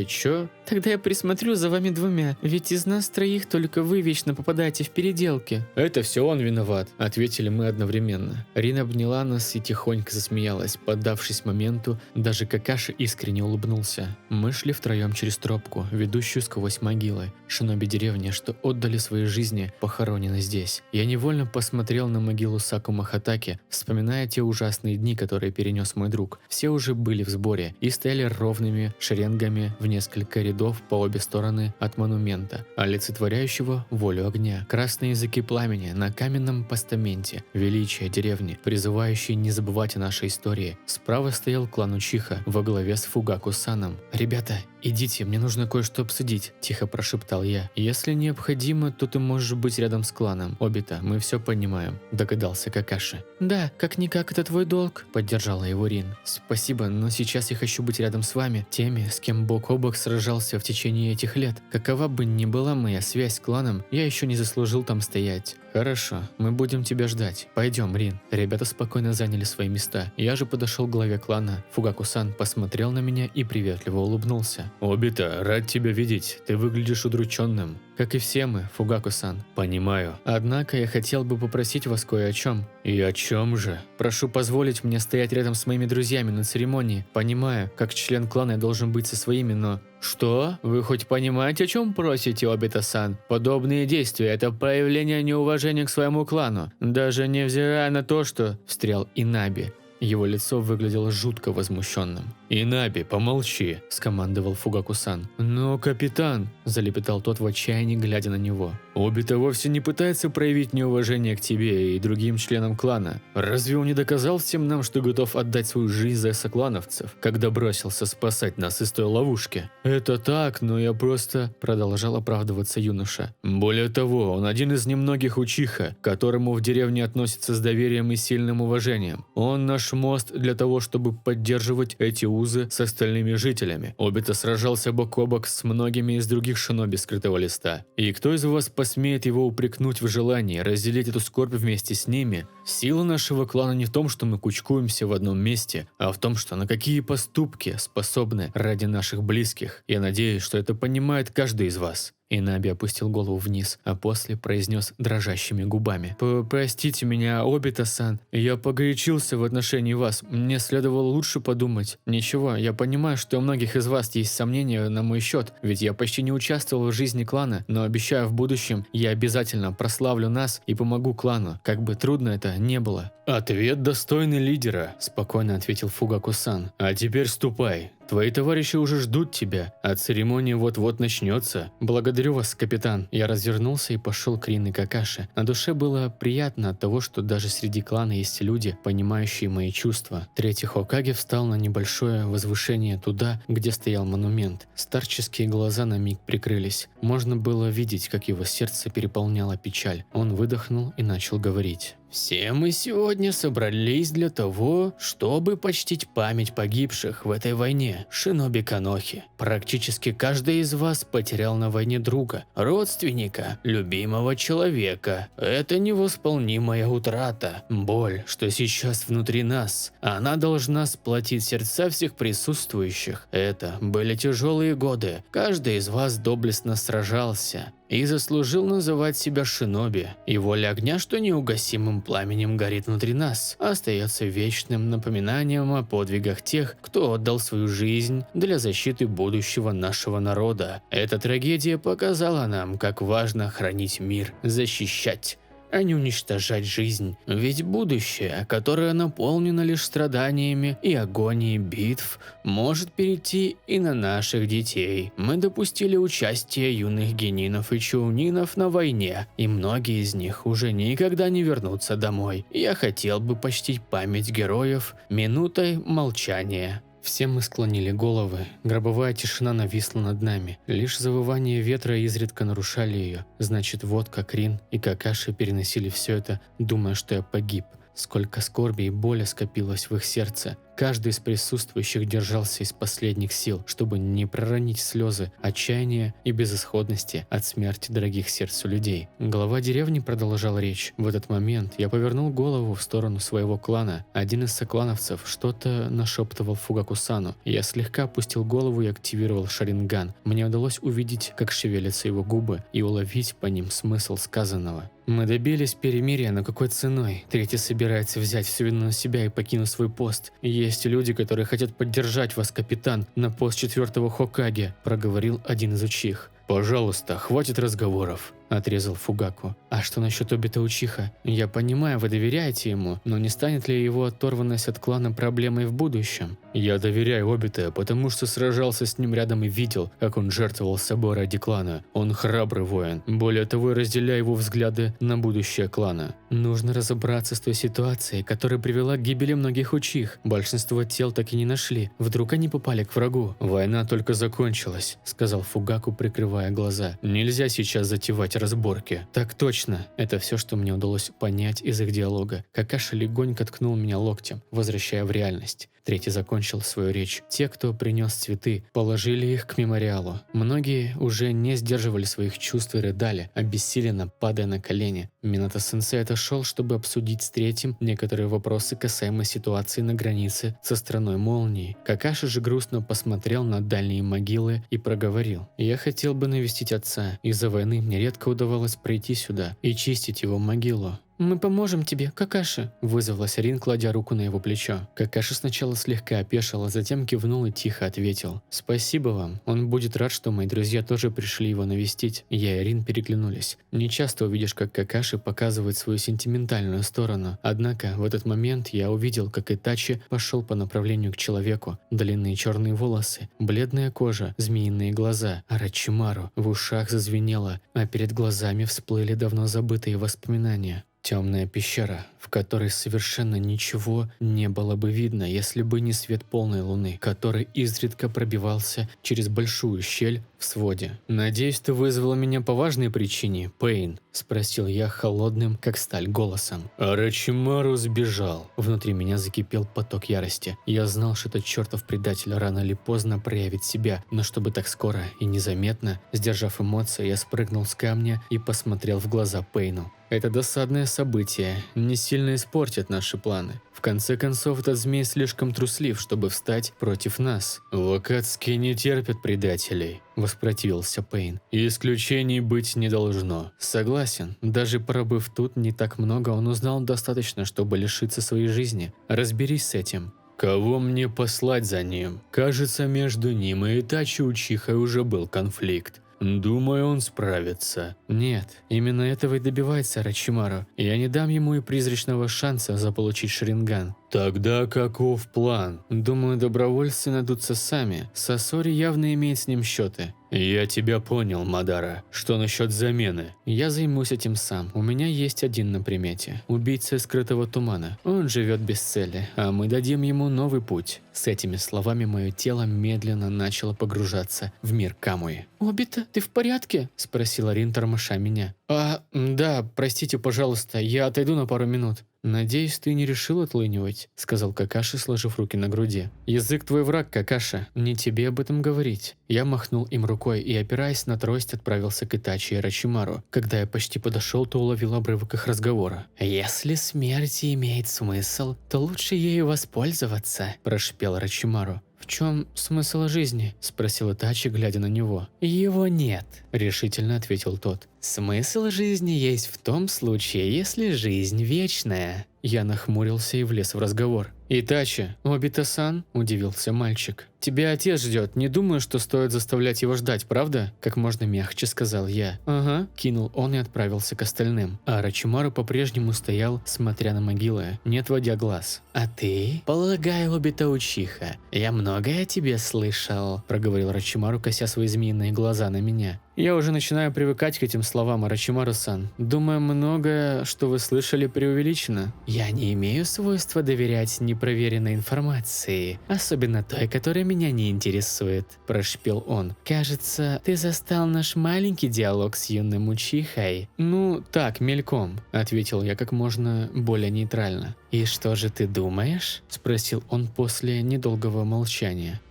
Чё?» «Тогда я присмотрю за вами двумя, ведь из нас троих только вы вечно попадаете в переделки». «Это все он виноват», – ответили мы одновременно. Рин обняла нас и тихонько засмеялась, поддавшись моменту, даже Какаши искренне улыбнулся. Мы шли втроем через тропку, ведущую сквозь могилы. Шиноби деревни, что отдали свои жизни, похоронены здесь. Я невольно посмотрел на могилу Сакума Хатаки, вспоминая те ужасные дни, которые перенес мой друг. Все уже были в сборе и стояли ровными шеренгами в несколько рядов по обе стороны от монумента, олицетворяющего волю огня. Красные языки пламени на каменном постаменте, величие деревни, призывающие не забывать о нашей истории. Справа стоял клан Учиха во главе с Фугаку-саном. «Ребята, идите, мне нужно кое-что обсудить», – тихо прошептал я. «Если необходимо, то ты можешь быть рядом с кланом. Обита, мы все понимаем», – догадался Какаши. «Да, как-никак это твой долг», – поддержала его Рин. «Спасибо, но сейчас я хочу быть рядом с вами, теми, с кем бок о бок сражался в течение этих лет. Какова бы ни была моя связь с кланом, я еще не заслужил там стоять». «Хорошо, мы будем тебя ждать. Пойдем, Рин». Ребята спокойно заняли свои места. Я же подошел к главе клана. Фугаку-сан посмотрел на меня и приветливо улыбнулся. «Обита, рад тебя видеть. Ты выглядишь удрученным». «Как и все мы, Фугаку-сан». «Понимаю. Однако я хотел бы попросить вас кое о чем». «И о чем же?» «Прошу позволить мне стоять рядом с моими друзьями на церемонии. Понимаю, как член клана я должен быть со своими, но...» «Что? Вы хоть понимаете, о чем просите, Обита-сан? Подобные действия – это проявление неуважения к своему клану, даже невзирая на то, что...» – встрял Инаби. Его лицо выглядело жутко возмущенным. «Инаби, помолчи», – скомандовал Фугаку-сан. «Но, капитан», – залепетал тот в отчаянии, глядя на него. «Обита вовсе не пытается проявить неуважение к тебе и другим членам клана. Разве он не доказал всем нам, что готов отдать свою жизнь за соклановцев, когда бросился спасать нас из той ловушки?» «Это так, но я просто...» – продолжал оправдываться юноша. «Более того, он один из немногих Учиха, к которому в деревне относятся с доверием и сильным уважением. Он наш мост для того, чтобы поддерживать эти узы с остальными жителями. Обита сражался бок о бок с многими из других шиноби скрытого листа. И кто из вас посмеет его упрекнуть в желании разделить эту скорбь вместе с ними? Сила нашего клана не в том, что мы кучкуемся в одном месте, а в том, что на какие поступки способны ради наших близких. Я надеюсь, что это понимает каждый из вас». Инаби опустил голову вниз, а после произнес дрожащими губами. «Простите меня, Обита-сан, я погорячился в отношении вас, мне следовало лучше подумать. Ничего, я понимаю, что у многих из вас есть сомнения на мой счет, ведь я почти не участвовал в жизни клана, но обещаю в будущем, я обязательно прославлю нас и помогу клану, как бы трудно это не было». «Ответ достойный лидера», – спокойно ответил Фугаку-сан. «А теперь ступай. Твои товарищи уже ждут тебя, а церемония вот-вот начнется. Благодарю вас, капитан». Я развернулся и пошел к Рин и Какаши. На душе было приятно от того, что даже среди клана есть люди, понимающие мои чувства. Третий Хокаге встал на небольшое возвышение туда, где стоял монумент. Старческие глаза на миг прикрылись. Можно было видеть, как его сердце переполняла печаль. Он выдохнул и начал говорить. Все мы сегодня собрались для того, чтобы почтить память погибших в этой войне, шиноби Канохи. Практически каждый из вас потерял на войне друга, родственника, любимого человека. Это невосполнимая утрата, боль, что сейчас внутри нас. Она должна сплотить сердца всех присутствующих. Это были тяжелые годы. Каждый из вас доблестно сражался и заслужил называть себя шиноби. И воля огня, что неугасимым пламенем горит внутри нас, остается вечным напоминанием о подвигах тех, кто отдал свою жизнь для защиты будущего нашего народа. Эта трагедия показала нам, как важно хранить мир, защищать, а не уничтожать жизнь. Ведь будущее, которое наполнено лишь страданиями и агонией битв, может перейти и на наших детей. Мы допустили участие юных генинов и чаунинов на войне, и многие из них уже никогда не вернутся домой. Я хотел бы почтить память героев минутой молчания. Все мы склонили головы, гробовая тишина нависла над нами. Лишь завывание ветра изредка нарушали ее. Значит, вот как Рин и Какаши переносили все это, думая, что я погиб. Сколько скорби и боли скопилось в их сердце. Каждый из присутствующих держался из последних сил, чтобы не проронить слезы отчаяния и безысходности от смерти дорогих сердцу людей. Глава деревни продолжал речь. В этот момент я повернул голову в сторону своего клана. Один из соклановцев что-то нашептывал Фугаку-сану. Я слегка опустил голову и активировал шаринган. Мне удалось увидеть, как шевелятся его губы, и уловить по ним смысл сказанного. Мы добились перемирия, но какой ценой? Третий собирается взять всю вину на себя и покинуть свой пост. Есть люди, которые хотят поддержать вас, капитан, на пост 4-го Хокаге, проговорил один из учих. «Пожалуйста, хватит разговоров», – отрезал Фугаку. «А что насчет Обита Учиха? Я понимаю, вы доверяете ему, но не станет ли его оторванность от клана проблемой в будущем?» «Я доверяю Обита, потому что сражался с ним рядом и видел, как он жертвовал собой ради клана. Он храбрый воин. Более того, я разделяю его взгляды на будущее клана». «Нужно разобраться с той ситуацией, которая привела к гибели многих учих. Большинство тел так и не нашли. Вдруг они попали к врагу?» «Война только закончилась», – сказал Фугаку, прикрывая глаза. «Нельзя сейчас затевать разборки». «Так точно». Это все, что мне удалось понять из их диалога. Какаши легонько ткнул меня локтем, возвращая в реальность. Третий закончил свою речь. Те, кто принес цветы, положили их к мемориалу. Многие уже не сдерживали своих чувств и рыдали, обессиленно падая на колени. Минато-сенсей отошел, чтобы обсудить с третьим некоторые вопросы касаемо ситуации на границе со страной молнии. Какаши же грустно посмотрел на дальние могилы и проговорил. «Я хотел бы навестить отца. Из-за войны мне редко удавалось прийти сюда и чистить его могилу». «Мы поможем тебе, Какаши», – вызвалась Рин, кладя руку на его плечо. Какаши сначала слегка опешил, а затем кивнул и тихо ответил. «Спасибо вам. Он будет рад, что мои друзья тоже пришли его навестить». Я и Рин переглянулись. Не часто увидишь, как Какаши показывает свою сентиментальную сторону. Однако в этот момент я увидел, как Итачи пошел по направлению к человеку. Длинные черные волосы, бледная кожа, змеиные глаза, а Рачимару в ушах зазвенело, а перед глазами всплыли давно забытые воспоминания. Темная пещера, в которой совершенно ничего не было бы видно, если бы не свет полной луны, который изредка пробивался через большую щель в своде. «Надеюсь, ты вызвала меня по важной причине, Пейн?» – спросил я холодным, как сталь, голосом. Орочимару сбежал. Внутри меня закипел поток ярости. Я знал, что этот чертов предатель рано или поздно проявит себя, но чтобы так скоро и незаметно, сдержав эмоции, я спрыгнул с камня и посмотрел в глаза Пейну. Это досадное событие не сильно испортит наши планы. В конце концов, этот змей слишком труслив, чтобы встать против нас. «Вакацки не терпят предателей», – воспротивился Пейн. «Исключений быть не должно». Согласен. Даже пробыв тут не так много, он узнал достаточно, чтобы лишиться своей жизни. Разберись с этим. «Кого мне послать за ним? Кажется, между ним и Итачи Учихой уже был конфликт. Думаю, он справится». «Нет, именно этого и добивается Рачимару. Я не дам ему и призрачного шанса заполучить шаринган». «Тогда каков план?» «Думаю, добровольцы найдутся сами. Сасори явно имеет с ним счеты». Я тебя понял, Мадара. Что насчет замены? Я займусь этим сам. У меня есть один на примете. Убийца скрытого тумана. Он живет без цели, а мы дадим ему новый путь. С этими словами мое тело медленно начало погружаться в мир Камуи. «Обита, ты в порядке?» – спросила Рин, тормоша меня. Да, простите, пожалуйста, я отойду на пару минут». «Надеюсь, ты не решил отлынивать», – сказал Какаши, сложив руки на груди. «Язык твой враг, Какаша, не тебе об этом говорить». Я махнул им рукой и, опираясь на трость, отправился к Итачи и Орочимару. Когда я почти подошел, то уловил обрывок их разговора. «Если смерть имеет смысл, то лучше ею воспользоваться», – прошипел Орочимару. «В чем смысл жизни?» – спросил Итачи, глядя на него. «Его нет», – решительно ответил тот. «Смысл жизни есть в том случае, если жизнь вечная». Я нахмурился и влез в разговор. «Итачи, Обита-сан?» – удивился мальчик. «Тебя отец ждет, не думаю, что стоит заставлять его ждать, правда?» – как можно мягче сказал я. «Ага», – кинул он и отправился к остальным. А Орочимару по-прежнему стоял, смотря на могилы, не отводя глаз. «А ты?» «Полагаю, Обита-учиха, я многое о тебе слышал», – проговорил Орочимару, кося свои змеиные глаза на меня. «Я уже начинаю привыкать к этим словам, Орочимару-сан. Думаю, многое, что вы слышали, преувеличено». «Я не имею свойства доверять непроверенной информации, особенно той, которая меня не интересует», – прошипел он. «Кажется, ты застал наш маленький диалог с юным учихой». «Ну, так, мельком», – ответил я как можно более нейтрально. «И что же ты думаешь?» – спросил он после недолгого молчания.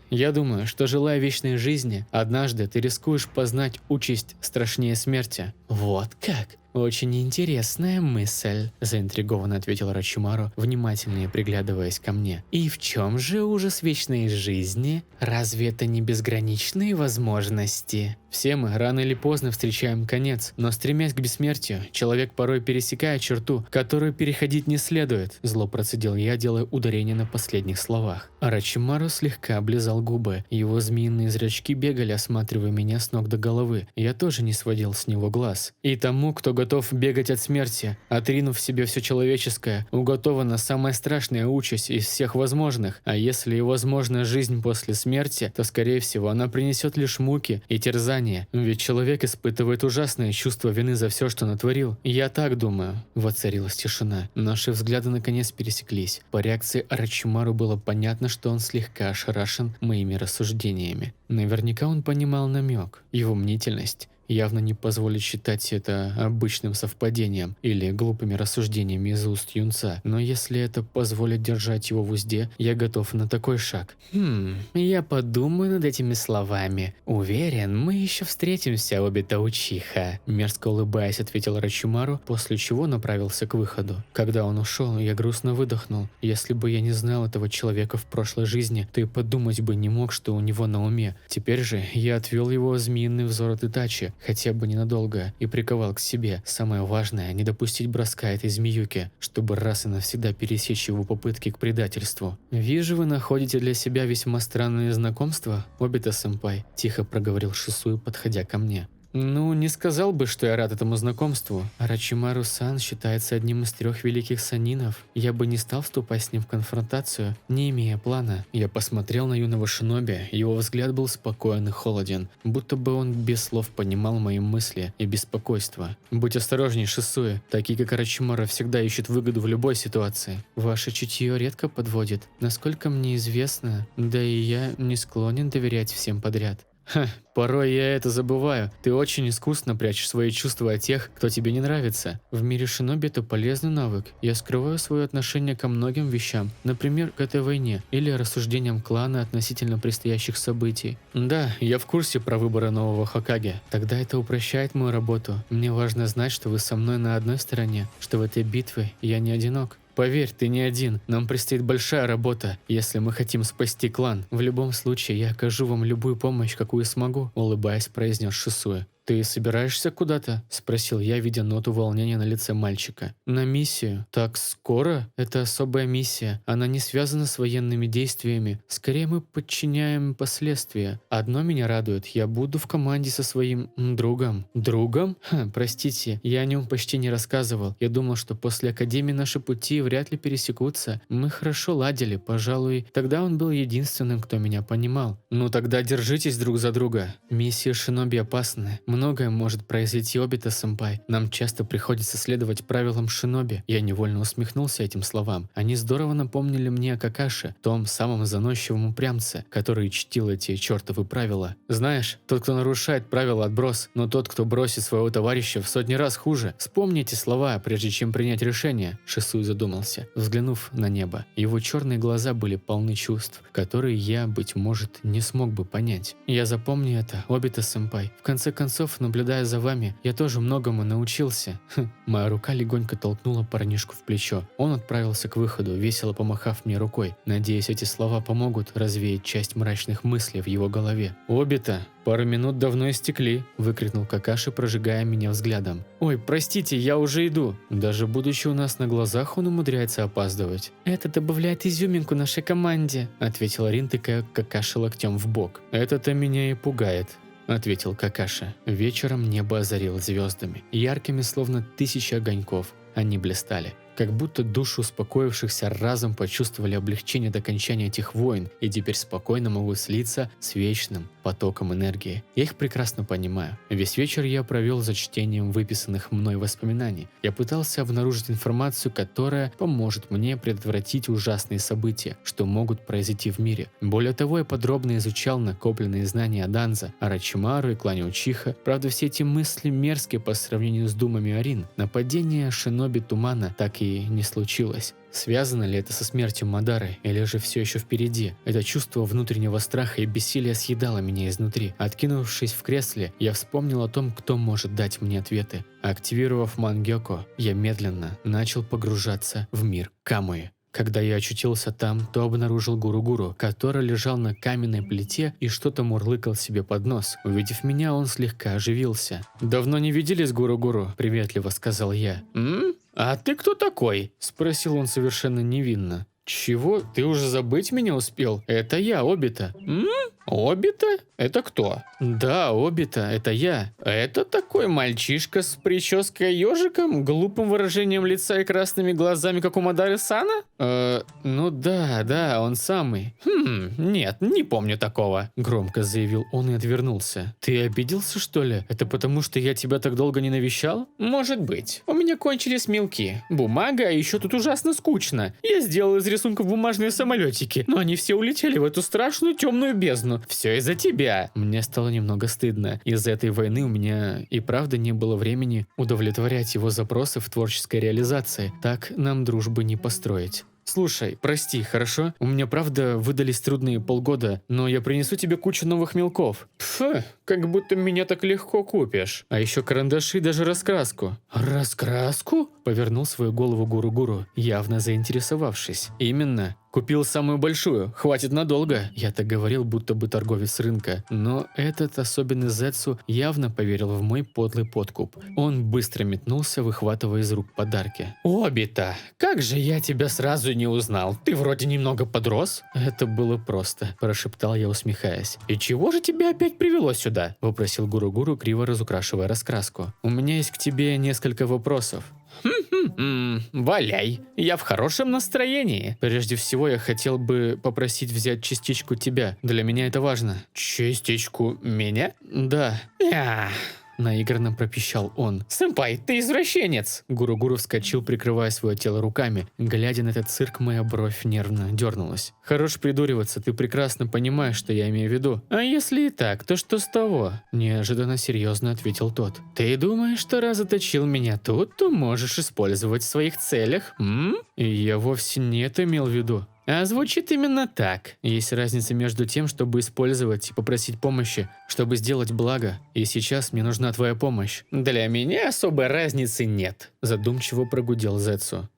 Я думаю, что, желая вечной жизни, однажды ты рискуешь познать участь страшнее смерти». «Вот как? Очень интересная мысль», – заинтригованно ответил Орочимару, внимательнее приглядываясь ко мне. «И в чем же ужас вечной жизни? Разве это не безграничные возможности?» «Все мы рано или поздно встречаем конец, но стремясь к бессмертию, человек порой пересекает черту, которую переходить не следует», – зло процедил я, делая ударение на последних словах. Орочимару слегка облизал губы, его змеиные зрачки бегали, осматривая меня с ног до головы. Я тоже не сводил с него глаз. «И тому, кто готов бегать от смерти, отринув в себе все человеческое, уготована самая страшная участь из всех возможных, а если и возможна жизнь после смерти, то, скорее всего, она принесет лишь муки и терзания. Ведь человек испытывает ужасное чувство вины за все, что натворил. Я так думаю». Воцарилась тишина. Наши взгляды наконец пересеклись. По реакции Орочимару было понятно, что он слегка ошарашен моими рассуждениями. Наверняка он понимал намек. Его мнительность явно не позволит считать это обычным совпадением или глупыми рассуждениями из уст юнца, но если это позволит держать его в узде, я готов на такой шаг. Я подумаю над этими словами. Уверен, мы еще встретимся, Обита-учиха», – мерзко улыбаясь, ответил Орочимару, после чего направился к выходу. Когда он ушел, я грустно выдохнул. Если бы я не знал этого человека в прошлой жизни, то и подумать бы не мог, что у него на уме. Теперь же я отвел его змеиный взор от Итачи, хотя бы ненадолго, и приковал к себе. Самое важное – не допустить броска этой змеюки, чтобы раз и навсегда пересечь его попытки к предательству. «Вижу, вы находите для себя весьма странные знакомства, Обита-сэмпай», – тихо проговорил Шисуи, подходя ко мне. «Ну, не сказал бы, что я рад этому знакомству. Орочимару-сан считается одним из 3 великих санинов. Я бы не стал вступать с ним в конфронтацию, не имея плана». Я посмотрел на юного шиноби, его взгляд был спокоен и холоден, будто бы он без слов понимал мои мысли и беспокойство. «Будь осторожней, Шисуи. Такие, как Орочимару, всегда ищут выгоду в любой ситуации. Ваше чутье редко подводит. Насколько мне известно, да и я не склонен доверять всем подряд». Порой я это забываю. Ты очень искусно прячешь свои чувства от тех, кто тебе не нравится. В мире шиноби это полезный навык. Я скрываю свое отношение ко многим вещам, например, к этой войне, или рассуждениям клана относительно предстоящих событий. Да, я в курсе про выборы нового Хокаге. Тогда это упрощает мою работу. Мне важно знать, что вы со мной на одной стороне, что в этой битве я не одинок. Поверь, ты не один. Нам предстоит большая работа, если мы хотим спасти клан. В любом случае, я окажу вам любую помощь, какую смогу», – улыбаясь, произнес Шисуи. «Ты собираешься куда-то?» – спросил я, видя ноту волнения на лице мальчика. «На миссию. Так скоро? Это особая миссия. Она не связана с военными действиями. Скорее мы подчиняем последствия. Одно меня радует. Я буду в команде со своим другом». «Другом? Простите, я о нем почти не рассказывал. Я думал, что после академии наши пути вряд ли пересекутся. Мы хорошо ладили, пожалуй. Тогда он был единственным, кто меня понимал. Ну тогда держитесь друг за друга. Миссия шиноби опасная. Многое может произойти, Обита-сэмпай. Нам часто приходится следовать правилам шиноби». Я невольно усмехнулся этим словам. Они здорово напомнили мне о Какаши, том самом заносчивом упрямце, который чтил эти чертовы правила. Знаешь, тот, кто нарушает правила, отброс, но тот, кто бросит своего товарища, в сотни раз хуже. Вспомни эти слова, прежде чем принять решение. Шисуй задумался, взглянув на небо. Его черные глаза были полны чувств, которые я, быть может, не смог бы понять. Я запомню это, Обита-сэмпай. В конце концов, наблюдая за вами, я тоже многому научился. Моя рука легонько толкнула парнишку в плечо. Он отправился к выходу, весело помахав мне рукой. Надеюсь, эти слова помогут развеять часть мрачных мыслей в его голове. «Обита, пару минут давно истекли», – выкрикнул Какаши, прожигая меня взглядом. «Ой, простите, я уже иду». Даже будучи у нас на глазах, он умудряется опаздывать. «Это добавляет изюминку нашей команде», – ответила Рин, тыкая Какаши локтем в бок. «Это-то меня и пугает», – ответил Какаши. Вечером небо озарило звездами, яркими, словно тысячи огоньков. Они блистали. Как будто души успокоившихся разом почувствовали облегчение до окончания этих войн и теперь спокойно могут слиться с вечным потоком энергии. Я их прекрасно понимаю. Весь вечер я провел за чтением выписанных мной воспоминаний. Я пытался обнаружить информацию, которая поможет мне предотвратить ужасные события, что могут произойти в мире. Более того, я подробно изучал накопленные знания о Данза, Орочимару и клане Учиха. Правда, все эти мысли мерзкие по сравнению с думами Арин. Нападение шиноби Тумана так и не случилось. Связано ли это со смертью Мадары, или же все еще впереди? Это чувство внутреннего страха и бессилия съедало меня изнутри. Откинувшись в кресле, я вспомнил о том, кто может дать мне ответы. Активировав Мангёко, я медленно начал погружаться в мир Камуи. Когда я очутился там, то обнаружил Гуру-Гуру, который лежал на каменной плите и что-то мурлыкал себе под нос. Увидев меня, он слегка оживился. «Давно не виделись, Гуру-Гуру», – приветливо сказал я. «А ты кто такой?» – спросил он совершенно невинно. «Чего? Ты уже забыть меня успел? Это я, Обита». «Обита? Это кто?» «Да, Обита, это я». «Это такой мальчишка с прической ежиком, глупым выражением лица и красными глазами, как у Мадары-сана?» Ну да, он самый». «Нет, не помню такого», – громко заявил он и отвернулся. «Ты обиделся, что ли? Это потому, что я тебя так долго не навещал?» «Может быть. У меня кончились мелки. Бумага, а еще тут ужасно скучно. Я сделал из рисунков бумажные самолетики, но они все улетели в эту страшную темную бездну. Все из-за тебя». Мне стало немного стыдно. Из-за этой войны у меня и правда не было времени удовлетворять его запросы в творческой реализации. Так нам дружбы не построить. «Слушай, прости, хорошо? У меня правда выдались трудные полгода, но я принесу тебе кучу новых мелков». «Пф, как будто меня так легко купишь. А еще карандаши и даже раскраску». «Раскраску?» – повернул свою голову Гуру-Гуру, явно заинтересовавшись. «Именно. Купил самую большую, хватит надолго». Я так говорил, будто бы торговец рынка, но этот особенный Зетсу явно поверил в мой подлый подкуп. Он быстро метнулся, выхватывая из рук подарки. «Обита, как же я тебя сразу не узнал? Ты вроде немного подрос?» «Это было просто», – прошептал я, усмехаясь. «И чего же тебя опять привело сюда?» – вопросил Гуру-Гуру, криво разукрашивая раскраску. «У меня есть к тебе несколько вопросов». «Валяй, я в хорошем настроении. Прежде всего, я хотел бы попросить взять частичку тебя. Для меня это важно». «Частичку меня?» «Да». Наигранно пропищал он. «Сэмпай, ты извращенец!» Гуру-Гуру вскочил, прикрывая свое тело руками. Глядя на этот цирк, моя бровь нервно дернулась. «Хорош придуриваться, ты прекрасно понимаешь, что я имею в виду». «А если и так, то что с того?» Неожиданно серьезно ответил тот. «Ты думаешь, что раз заточил меня тут, то можешь использовать в своих целях, И я вовсе не это имел в виду». А звучит именно так. Есть разница между тем, чтобы использовать и попросить помощи, чтобы сделать благо. И сейчас мне нужна твоя помощь. Для меня особой разницы нет. Задумчиво прогудел Зетсу.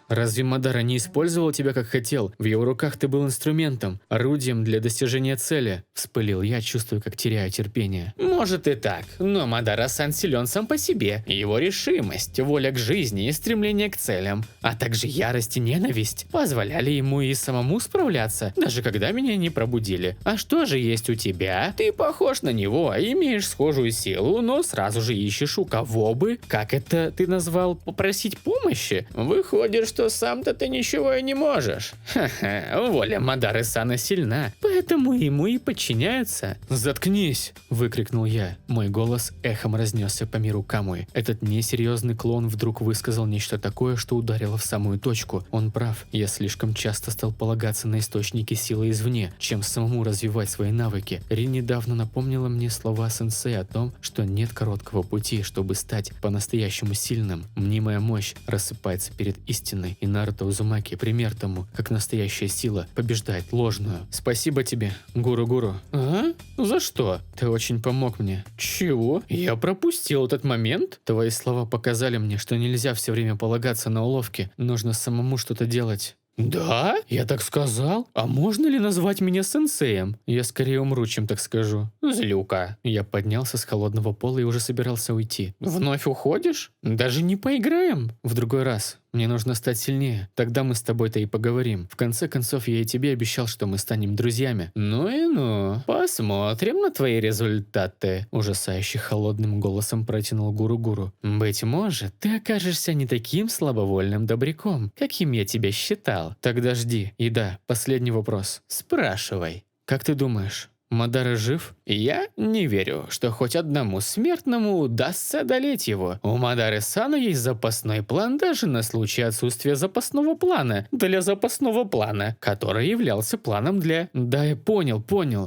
Разве Мадара не использовал тебя как хотел? В его руках ты был инструментом, орудием для достижения цели. Вспылил я, чувствуя, как теряю терпение. Может и так, но Мадара-сан силен сам по себе. Его решимость, воля к жизни и стремление к целям, а также ярость и ненависть позволяли ему и самому справляться, даже когда меня не пробудили. А что же есть у тебя? Ты похож на него, имеешь схожую силу, но сразу же ищешь у кого бы, как это ты назвал, попросить помощи? Выходит, что сам-то ты ничего и не можешь. Ха-ха, воля Мадары-сана сильна, поэтому ему и подчиняются. «Заткнись!» – выкрикнул я. Мой голос эхом разнесся по миру Камуи. Этот несерьезный клон вдруг высказал нечто такое, что ударило в самую точку. Он прав. Я слишком часто стал полагаться на источники силы извне, чем самому развивать свои навыки. Рин недавно напомнила мне слова сенсея о том, что нет короткого пути, чтобы стать по-настоящему сильным. Мнимая мощь рассыпается перед истиной, и Наруто Узумаки пример тому, как настоящая сила побеждает ложную. Спасибо тебе, Гуру-Гуру. А? За что? Ты очень помог мне. Чего? Я пропустил этот момент? Твои слова показали мне, что нельзя все время полагаться на уловки. Нужно самому что-то делать. Да? Я так сказал? А можно ли назвать меня сенсеем? Я скорее умру, чем так скажу. Злюка. Я поднялся с холодного пола и уже собирался уйти. Вновь уходишь? Даже не поиграем? В другой раз. Мне нужно стать сильнее. Тогда мы с тобой-то и поговорим. В конце концов, я и тебе обещал, что мы станем друзьями. Ну и ну. Посмотрим на твои результаты. Ужасающе холодным голосом протянул Гуру-Гуру. Быть может, ты окажешься не таким слабовольным добряком, каким я тебя считал. Тогда жди. И да, последний вопрос. Спрашивай. Как ты думаешь, Мадара жив? Я не верю, что хоть одному смертному удастся одолеть его. У Мадары-сана есть запасной план даже на случай отсутствия запасного плана для запасного плана, который являлся планом для... Да, я понял,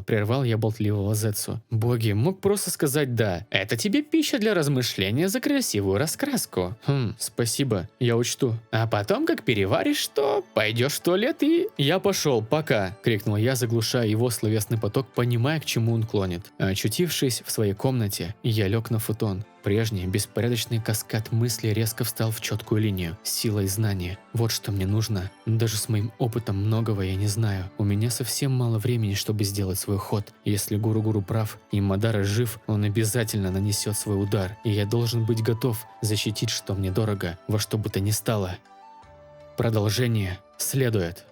прервал я болтливого Зетсу. Боги, мог просто сказать «да». Это тебе пища для размышления за красивую раскраску. Спасибо, я учту. А потом, как переваришь, то пойдешь в туалет и... Я пошел, пока, крикнул я, заглушая его словесный поток, понимая, к чему он клонит. Очутившись в своей комнате, я лег на футон. Прежний беспорядочный каскад мыслей резко встал в четкую линию. Сила и знание. Вот что мне нужно. Даже с моим опытом многого я не знаю. У меня совсем мало времени, чтобы сделать свой ход. Если Гуру-Гуру прав и Мадара жив, он обязательно нанесет свой удар. И я должен быть готов защитить, что мне дорого, во что бы то ни стало. Продолжение следует.